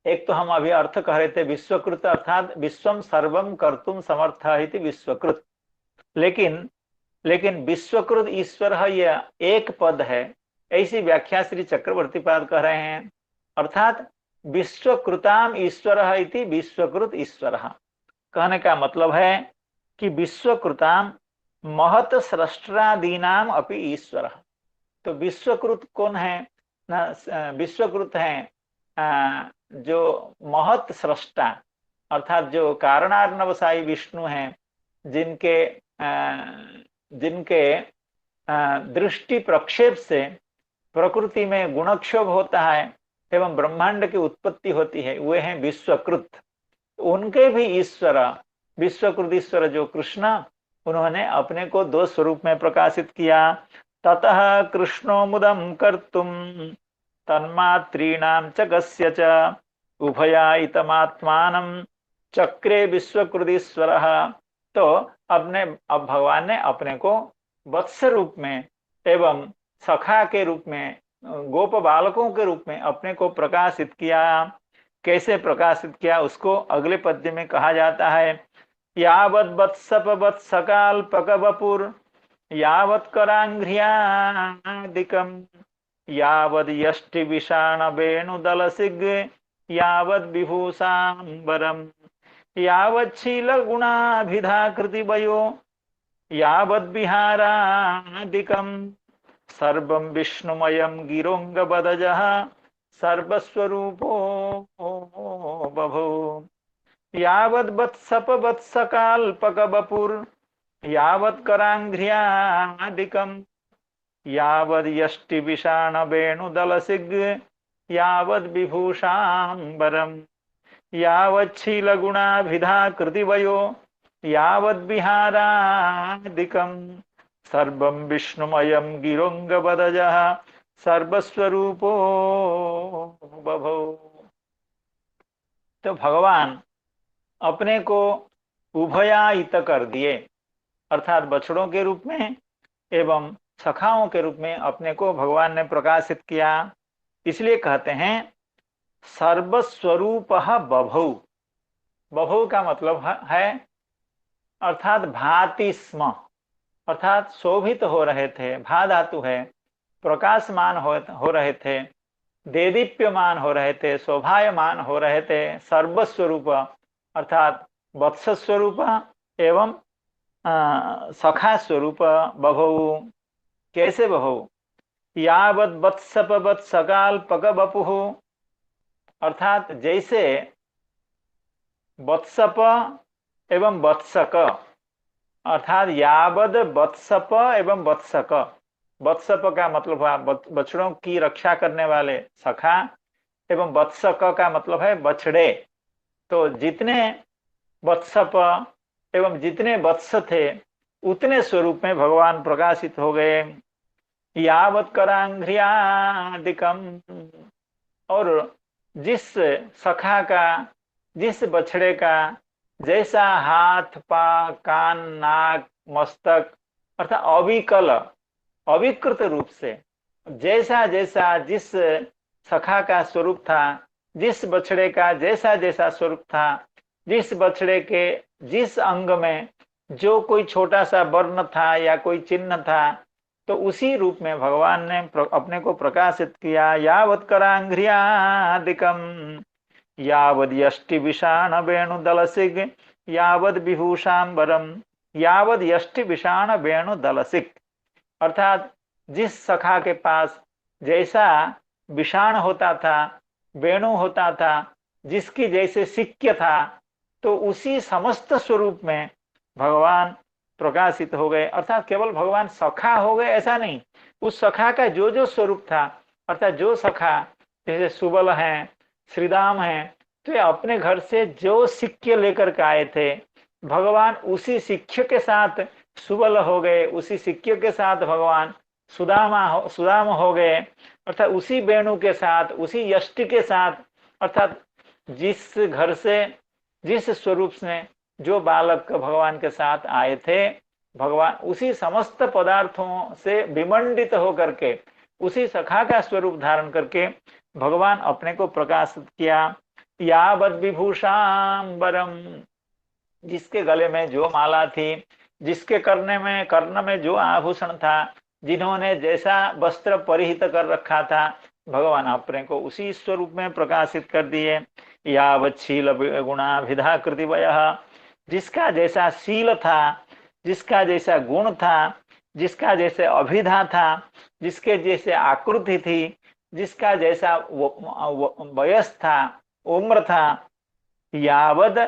एक तो हम अभी अर्थ कह रहे थे विश्वकृत अर्थात विश्वम सर्वम कर्तुम समर्थ इति विश्वकृत, लेकिन विश्वकृत ईश्वर यह एक पद है, ऐसी व्याख्या श्री चक्रवर्ती पाद कह रहे हैं। अर्थात विश्वकृताम ईश्वर इति विश्वकृत ईश्वर। कहने का मतलब है कि विश्वकृताम महत सृष्टादीनाम अपि ईश्वर। तो विश्वकृत कौन है ना? विश्वकृत है जो महत सृष्टा, अर्थात जो कारणार्णवसाई विष्णु हैं, जिनके दृष्टि प्रक्षेप से प्रकृति में गुणक्षोभ होता है एवं ब्रह्मांड की उत्पत्ति होती है, वे हैं विश्वकृत। उनके भी ईश्वर, विश्वकृत ईश्वर जो कृष्ण, उन्होंने अपने को दो स्वरूप में प्रकाशित किया। ततः कृष्णो मुदम कर्तुम तन्मात्रीणाम च गस्य च उभयायितमात्मानं चक्रे विश्वकृदीश्वर। तो अब भगवान ने अपने को वत्स रूप में एवं सखा के रूप में, गोप बालकों के रूप में अपने को प्रकाशित किया। कैसे प्रकाशित किया उसको अगले पद्य में कहा जाता है। यावद् वत्सप वत्सकाल्पक वपुर यावत् करांघ्रियादिकम् यावद् यष्टि विषाण वेणुदलसिग यावद् विभूषाम्बरम् यावच्छील गुणाभिधाकृति वयो यावद् विहारादिकम् सर्वं विष्णुमयं गिरोङ्गबदजः सर्वस्वरूपो बभौ यावद् वत्सप वत्सकाल्पक वपुर यावत् करांघ्रियादिकम् यावद् यष्टि विषाण वेणुदलसिग यावद् विभूषाम्बरम् यावच्छील गुणाभिधाकृति वयो यावद् विहारादिकम् सर्वं विष्णुमयं गिरोङ्गबदजः सर्वस्वरूपो बभौ। तो भगवान अपने को उभयायित कर दिए, अर्थात बछड़ों के रूप में एवं सखाओं के रूप में अपने को भगवान ने प्रकाशित किया। इसलिए कहते हैं सर्वस्वरूप बभौ। बभौ का मतलब है अर्थात भाति स्म, अर्थात शोभित हो रहे थे। भा धातु है, प्रकाशमान हो रहे थे, देदीप्यमान हो रहे थे, शोभायमान हो रहे थे। सर्वस्वरूप अर्थात वत्स स्वरूप एवं सखा स्वरूप बभौ। कैसे बभौ? यावद् वत्सप वत्सकाल्पक वपुः, अर्थात जैसे वत्सप एवं वत्सक, अर्थात यावद् वत्सप एवं वत्सक। वत्सप का मतलब है बछड़ों की रक्षा करने वाले सखा, एवं वत्सक का मतलब है बछड़े। तो जितने वत्सप एवं जितने वत्स थे उतने स्वरूप में भगवान प्रकाशित हो गए। यावत् करांघ्रियादिकम, और जिस सखा का, जिस बछड़े का जैसा हाथ, पा, कान, नाक, मस्तक, अर्थात अविकल अविकृत रूप से जैसा जैसा जिस सखा का स्वरूप था, जिस बछड़े का जैसा जैसा स्वरूप था, जिस बछड़े के जिस अंग में जो कोई छोटा सा वर्ण था या कोई चिन्ह था, तो उसी रूप में भगवान ने अपने को प्रकाशित किया। यावत् करांघ्रियादिकम यावद् यष्टि विषाण वेणुदलसिग यावद् विभूषाम्बरम यावद् यष्टि विषाण वेणुदलसिग, अर्थात जिस सखा के पास जैसा विषाण होता था, वेणु होता था, जिसकी जैसे सिक्य था, तो उसी समस्त स्वरूप में भगवान प्रकाशित हो गए। अर्थात केवल भगवान सखा हो गए ऐसा नहीं, उस सखा का जो जो स्वरूप था, अर्थात जो सखा जैसे सुबल हैं, श्रीदाम हैं, तो ये अपने घर से जो सिक्के लेकर के आए थे, भगवान उसी सिक्के के साथ सुबल हो गए, उसी सिक्के के साथ भगवान सुदाम हो गए, अर्थात उसी वेणु के साथ, उसी यष्टि के साथ, अर्थात जिस घर से, जिस स्वरूप से जो बालक भगवान के साथ आए थे, भगवान उसी समस्त पदार्थों से विमंडित होकर के, उसी सखा का स्वरूप धारण करके भगवान अपने को प्रकाशित किया। यावद विभूषाम्बरम, जिसके गले में जो माला थी, जिसके कर्ण में जो आभूषण था, जिन्होंने जैसा वस्त्र परिहित कर रखा था, भगवान अपने को उसी स्वरूप में प्रकाशित कर दिए। यावत् शील गुणाभिधा कृतिवयः, जिसका जैसा शील था, जिसका जैसा गुण था, जिसका जैसे अभिधा था, जिसके जैसे आकृति थी, जिसका जैसा वयस था, उम्र था, यावद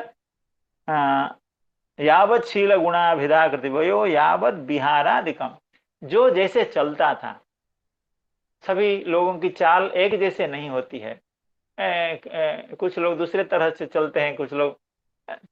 यावत शील गुणाभिधा कृतिवयो यावत विहारादिकम, जो जैसे चलता था। सभी लोगों की चाल एक जैसे नहीं होती है, कुछ लोग दूसरे तरह से चलते हैं, कुछ लोग।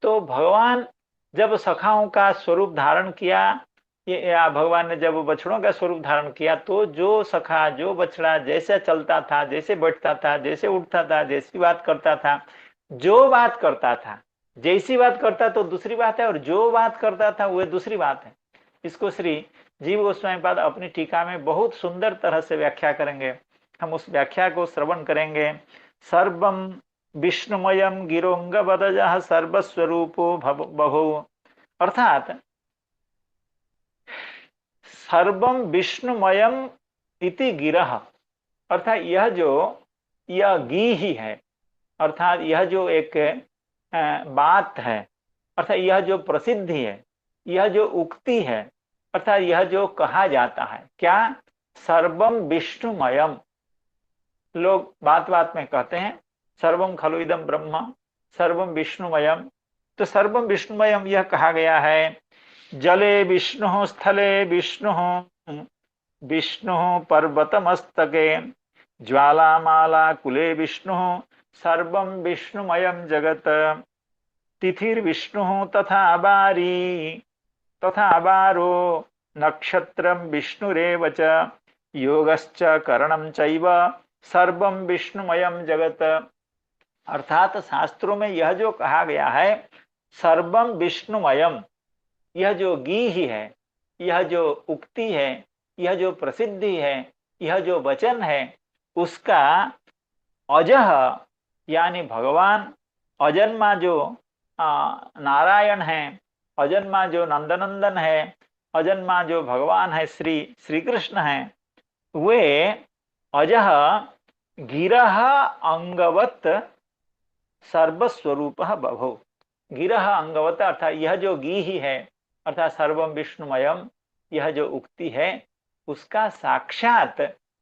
तो भगवान जब सखाओं का स्वरूप धारण किया, या भगवान ने जब बछड़ों का स्वरूप धारण किया, तो जो सखा, जो बछड़ा जैसे चलता था, जैसे बैठता था, जैसे उठता था, जैसी बात करता था, जो बात करता था, जैसी बात करता तो दूसरी बात है, और जो बात करता था वह दूसरी बात है। इसको श्री जीव गोस्वामी पाद अपनी टीका में बहुत सुंदर तरह से व्याख्या करेंगे। हम उस व्याख्या को श्रवण करेंगे। सर्वम विष्णुमयम गिरोंगवदजः सर्वस्वरूपो बभू, अर्थात सर्वम विष्णुमयम इति गिरह, अर्थात यह गी ही है, अर्थात यह जो एक बात है, अर्थात यह जो प्रसिद्धि है, यह जो उक्ति है, अर्थात यह जो कहा जाता है, क्या? सर्वम विष्णुमयम। लोग बात बात में कहते हैं सर्वम खलु इदम ब्रह्म, सर्वम विष्णुमयम। तो सर्वम विष्णुमयम यह कहा गया है। जले विष्णु, स्थले विष्णु, विष्णु पर्वतमस्तके, ज्वालामाला कुले विष्णु, सर्वं विष्णुमयं जगत। तिथिर्विष्णु तथा बारी, तथा बारो नक्षत्रं विष्णुरेव च, योगश्च करणं चैव सर्वं विष्णुमयं जगत। अर्थात शास्त्रों में यह जो कहा गया है सर्वम विष्णुमयम, यह जो गी ही है, यह जो उक्ति है, यह जो प्रसिद्धि है, यह जो वचन है, उसका अजह यानी भगवान, अजन्मा जो नारायण है, अजन्मा जो नंदनंदन है, अजन्मा जो भगवान है, श्री कृष्ण है, वे अजह गिरह अंगवत सर्वस्वरूप बभो। गिरह अंगवत अर्थात यह जो गी ही है, अर्थात सर्वम विष्णुमयम, यह जो उक्ति है, उसका साक्षात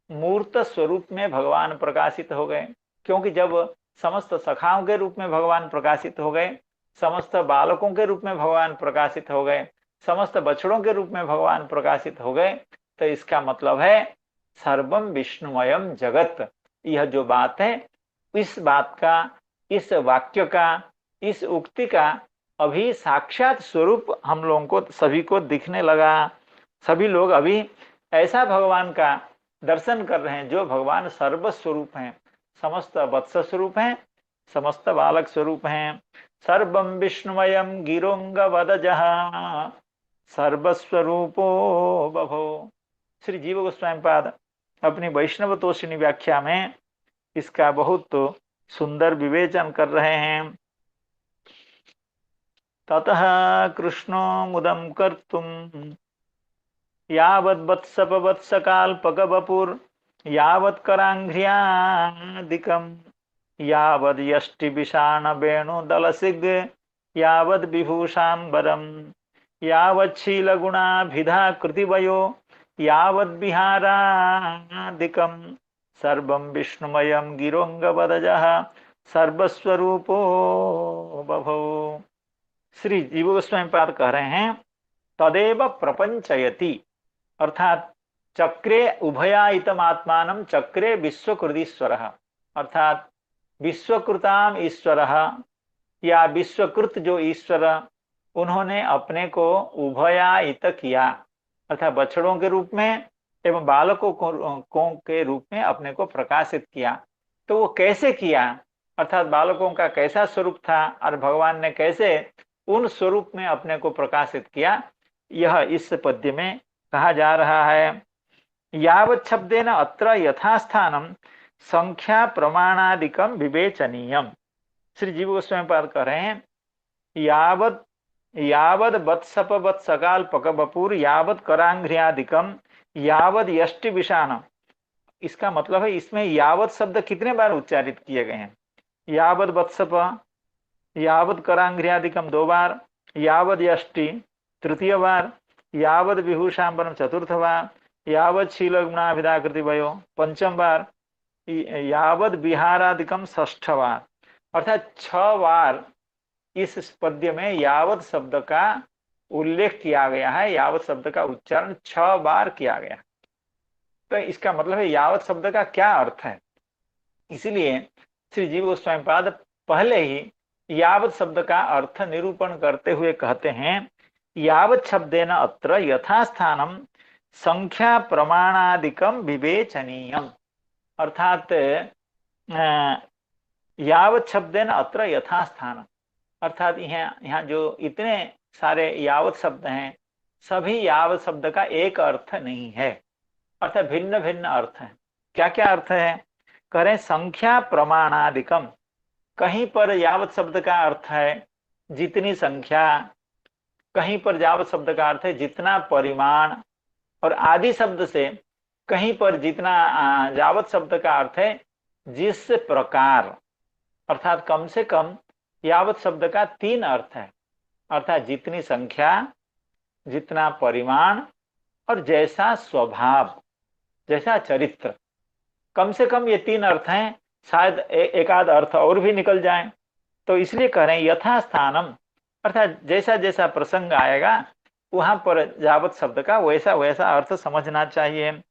मूर्त स्वरूप में भगवान प्रकाशित हो गए। क्योंकि जब समस्त सखाओं के रूप में भगवान प्रकाशित हो गए, समस्त बालकों के रूप में भगवान प्रकाशित हो गए, समस्त बछड़ों के रूप में भगवान प्रकाशित हो गए, तो इसका मतलब है सर्वम विष्णुमयम जगत। यह जो बात है, इस बात का, इस वाक्य का, इस उक्ति का अभी साक्षात स्वरूप हम लोगों को, सभी को दिखने लगा। सभी लोग अभी ऐसा भगवान का दर्शन कर रहे हैं जो भगवान सर्वस्वरूप हैं, समस्त वत्स स्वरूप हैं, समस्त बालक स्वरूप हैं। सर्वम विष्णुमयम गिरोंगवदजः सर्वस्वरूपो बभो। श्री जीव गोस्वामी पाद अपनी वैष्णव तोषिणी व्याख्या में इसका बहुत सुंदर विवेचन कर रहे हैं। ततः कृष्णो मुदं कर्तुम यावद्वत्सपवत्सकाल्पकवपुर यावत्कराङ्घ्रियादिकं यावद्यष्टिविषाण वेणुदलसिग यावद्विभूषाम्बरं यावच्छीलगुणाभिधा कृतिवयो यावद्विहारादिकं सर्वं विष्णुमयं गिरोंगवदजः सर्वस्वरूपो बभो। श्री जीव गोस्वामी पाद कह रहे हैं तदेव प्रपंचयति, अर्थात चक्रे उभयायितम आत्मानं चक्रे विश्वकृदीश्वरः, अर्थात विश्वकृताम ईश्वरः या विश्वकृत जो ईश्वर, उन्होंने अपने को उभयायित किया, अर्थात बछड़ों के रूप में एवं बालकों को के रूप में अपने को प्रकाशित किया। तो वो कैसे किया, अर्थात बालकों का कैसा स्वरूप था और भगवान ने कैसे उन स्वरूप में अपने को प्रकाशित किया, यह इस पद्य में कहा जा रहा है। यावत् शब्देन अत्र यथास्थानम संख्या प्रमाणादिकम विवेचनीयम। श्री जीव गोस्वामी पाद कह रहे हैं, यावद यावद वत्सप वत्सकाल पक बपुर यावद करांघ्रियादिकम यावद यष्टि विषाण। इसका मतलब है इसमें यावद शब्द कितने बार उच्चारित किए गए हैं। यावद वत्सप, यावद करांघ्रियादिकम 2 बार, यावद यष्टि तृतीय बार, यावद विभूषांबरम 4th बार, यावद शीलगुणाभिधाकृति भयो 5th बार, यावद विहारादिकम 6th बार। अर्थात 6 बार इस पद्य में यावद शब्द का उल्लेख किया गया है, यावद शब्द का उच्चारण 6 बार किया गया। तो इसका मतलब है यावद शब्द का क्या अर्थ है। इसलिए श्री जीव गोस्वामी पाद पहले ही यावद शब्द का अर्थ निरूपण करते हुए कहते हैं, यावद शब्देन अत्र यथास्थानम संख्या प्रमाणादिकम विवेचनीयम। अर्थात यावद शब्देन अत्र यथास्थानम, अर्थात यहाँ जो इतने सारे यावत शब्द हैं, सभी यावत शब्द का एक अर्थ नहीं है, अर्थात भिन्न भिन्न अर्थ है। क्या क्या अर्थ है, करें संख्या प्रमाणादिकम। कहीं पर यावत शब्द का अर्थ है जितनी संख्या, कहीं पर यावत शब्द का अर्थ है जितना परिमाण, और आदि शब्द से कहीं पर जितना यावत शब्द का अर्थ है जिस प्रकार। अर्थात कम से कम यावत शब्द का 3 अर्थ है, अर्थात जितनी संख्या, जितना परिमाण और जैसा स्वभाव, जैसा चरित्र। कम से कम ये 3 अर्थ हैं, शायद एक आध अर्थ और भी निकल जाए। तो इसलिए कह रहे हैं यथास्थानम, अर्थात जैसा जैसा प्रसंग आएगा वहां पर यावत शब्द का वैसा वैसा अर्थ समझना चाहिए।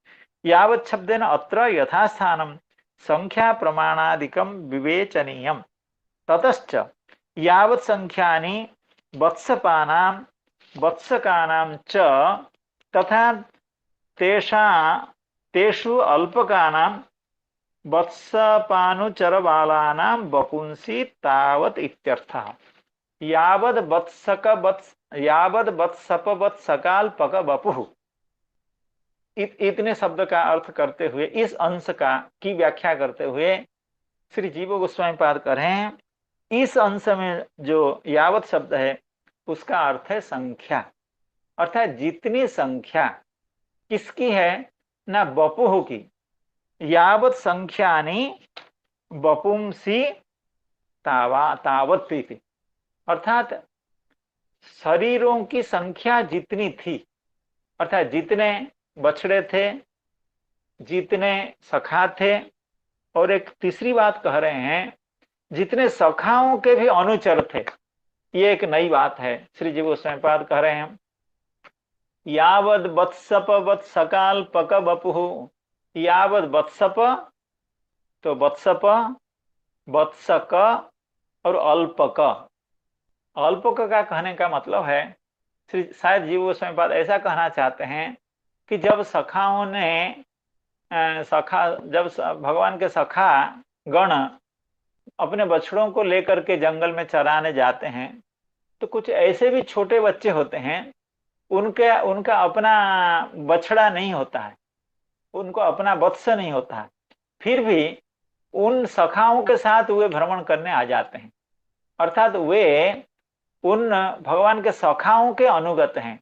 यावत शब्देन अत्र यथास्थानम संख्या प्रमाणादिकम विवेचनीयम ततश्च यावत संख्यानि वत्सपानां वत्सकानां च तथा तेषु अल्पकानां वत्सपानुचरबालानां वपुंसि तावत् इत्यर्थः। यावद वत्सप वत्सकाल्पक वपुः, इतने शब्द का अर्थ करते हुए इस अंश का की व्याख्या करते हुए श्री जीव गोस्वामी पाद कर रहे हैं, इस अंश में जो यावत शब्द है उसका अर्थ है संख्या, अर्थात जितनी संख्या किसकी है ना, बपुः की। यावत संख्यानि वपुंसि तावत् प्रीति, अर्थात शरीरों की संख्या जितनी थी, अर्थात जितने बछड़े थे, जितने सखा थे, और एक तीसरी बात कह रहे हैं जितने सखाओं के भी अनुचर थे। ये एक नई बात है, श्री जीव गोस्वामी पाद कह रहे हैं यावद वत्सप वत्सकाल्पक वपुः। यावद वत्सप, तो वत्सप, वत्सक और अल्पक। अल्पक का कहने का मतलब है, श्री शायद जीव गोस्वामी पाद ऐसा कहना चाहते हैं कि जब सखाओं ने जब भगवान के सखा गण अपने बछड़ों को लेकर के जंगल में चराने जाते हैं, तो कुछ ऐसे भी छोटे बच्चे होते हैं उनका अपना बछड़ा नहीं होता है, उनको अपना वत्स नहीं होता है, फिर भी उन सखाओं के साथ वे भ्रमण करने आ जाते हैं। अर्थात वे उन भगवान के सखाओं के अनुगत हैं।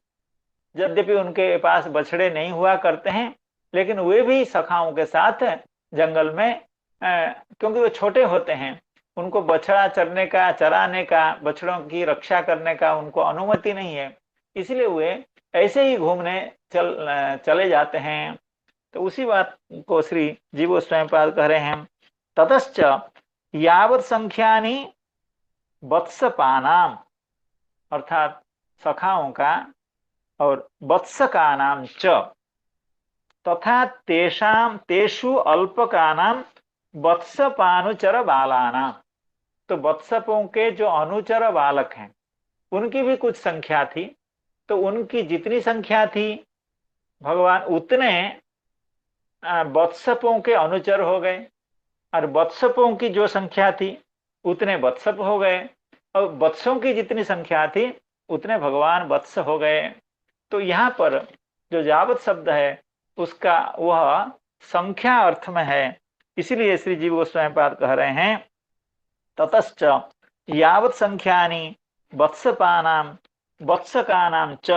यद्यपि उनके पास बछड़े नहीं हुआ करते हैं, लेकिन वे भी सखाओं के साथ जंगल में, क्योंकि वे छोटे होते हैं, उनको बछड़ा चराने का, बछड़ों की रक्षा करने का उनको अनुमति नहीं है, इसलिए वे ऐसे ही घूमने चले जाते हैं। तो उसी बात को श्री जीव गोस्वामी पाद कह रहे हैं, ततश्च यावत संख्यानि वत्सपानाम, अर्थात सखाओं का, और वत्सकानाम च तथा तेषु अल्पकानाम वत्सपानुचर बालानाम। तो वत्सपों के जो अनुचर बालक हैं उनकी भी कुछ संख्या थी, तो उनकी जितनी संख्या थी भगवान उतने वत्सपों के अनुचर हो गए, और वत्सपों की जो संख्या थी उतने वत्सप हो गए, और वत्सों की जितनी संख्या थी उतने भगवान वत्स हो गए। तो यहाँ पर जो यावत शब्द है उसका वह संख्या अर्थ में है। इसीलिए श्री जीव गोस्वामी पाद कह रहे हैं ततश्च यावत संख्यानि वत्सपानां वत्सकानां च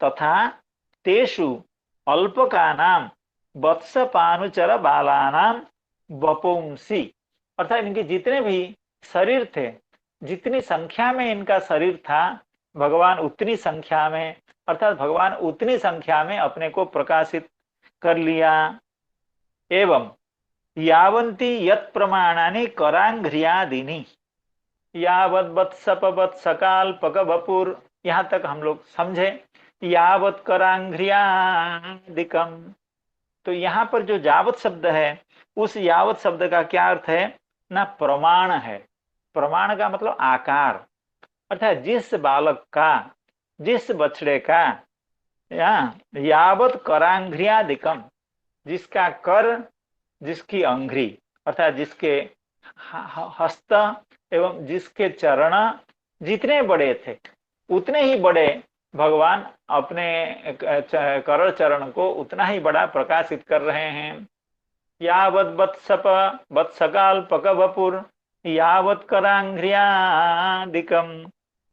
तथा तेषु अल्पकानां वत्सपानुचर बालानां वपुंसी, अर्थात इनके जितने भी शरीर थे, जितनी संख्या में इनका शरीर था, भगवान उतनी संख्या में, अर्थात भगवान उतनी संख्या में अपने को प्रकाशित कर लिया। एवं यावंती यत् प्रमाणानि करांघ्रियादिनी, यावत वत्सप वत्सकाल पक वपुर, यहाँ तक हम लोग समझे। यावत करांघ्रियादिकम, तो यहाँ पर जो यावत शब्द है उस यावत शब्द का क्या अर्थ है ना, प्रमाण है। प्रमाण का मतलब आकार, अर्थात जिस बालक का, जिस बछड़े का यावत करांघ्रियादिकम, जिसका कर, जिसकी अंघ्री, अर्थात जिसके हस्त एवं जिसके चरण जितने बड़े थे उतने ही बड़े भगवान अपने करण चरण को उतना ही बड़ा प्रकाशित कर रहे हैं। यावत वत्सप वत्सकाल पक वपुर यावत करांघ्रियादिकम,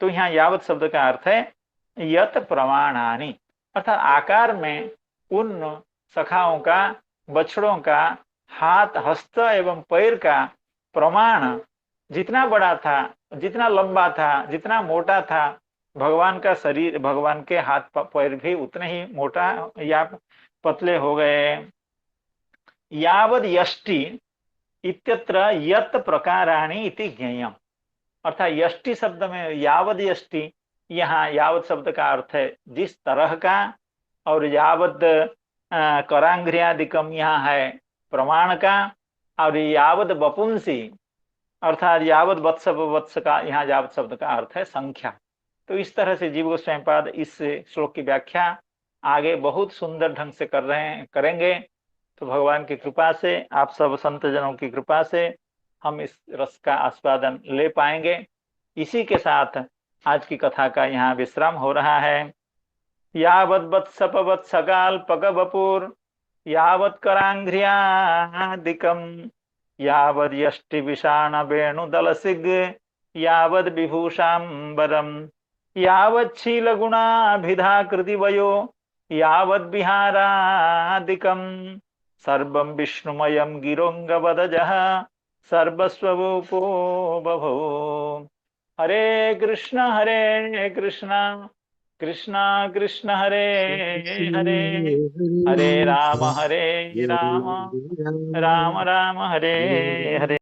तो यहाँ यावत शब्द का अर्थ है यत प्रमाणानि, अर्थात आकार में उन सखाओं का, बछड़ों का हाथ, हस्त एवं पैर का प्रमाण जितना बड़ा था, जितना लंबा था, जितना मोटा था, भगवान का शरीर, भगवान के हाथ पैर भी उतने ही मोटा या पतले हो गए। यावद यष्टि इत्यत्र यत प्रकाराणि इति ज्ञेयम्, अर्थात यष्टि शब्द में यावद यष्टि, यहाँ यावत शब्द का अर्थ है जिस तरह का, और यावद करांघ्रियादिकम यहाँ है प्रमाण का, और यावद वपुंसी अर्थात यावत वत्स वत्स का यहाँ यावत शब्द का अर्थ है संख्या। तो इस तरह से जीव गोस्वामी पाद इस श्लोक की व्याख्या आगे बहुत सुंदर ढंग से करेंगे। तो भगवान की कृपा से, आप सब संत जनों की कृपा से हम इस रस का आस्वादन ले पाएंगे। इसी के साथ आज की कथा का यहाँ विश्राम हो रहा है। यावत वत्सप वत्सकाल पक वपुर यावत करांघ्रियादिकम यावद यष्टि विषाण वेणुदलसिग यावद विभूषाम्बरम यावत् शीलगुणाभिधाकृतिवयो यावद् विहारादिकं सर्वं विष्णुमयं गिरोङ्गवदजः सर्वस्वरूपो बभो। हरे कृष्ण कृष्ण कृष्ण हरे हरे, हरे राम राम राम राम हरे हरे।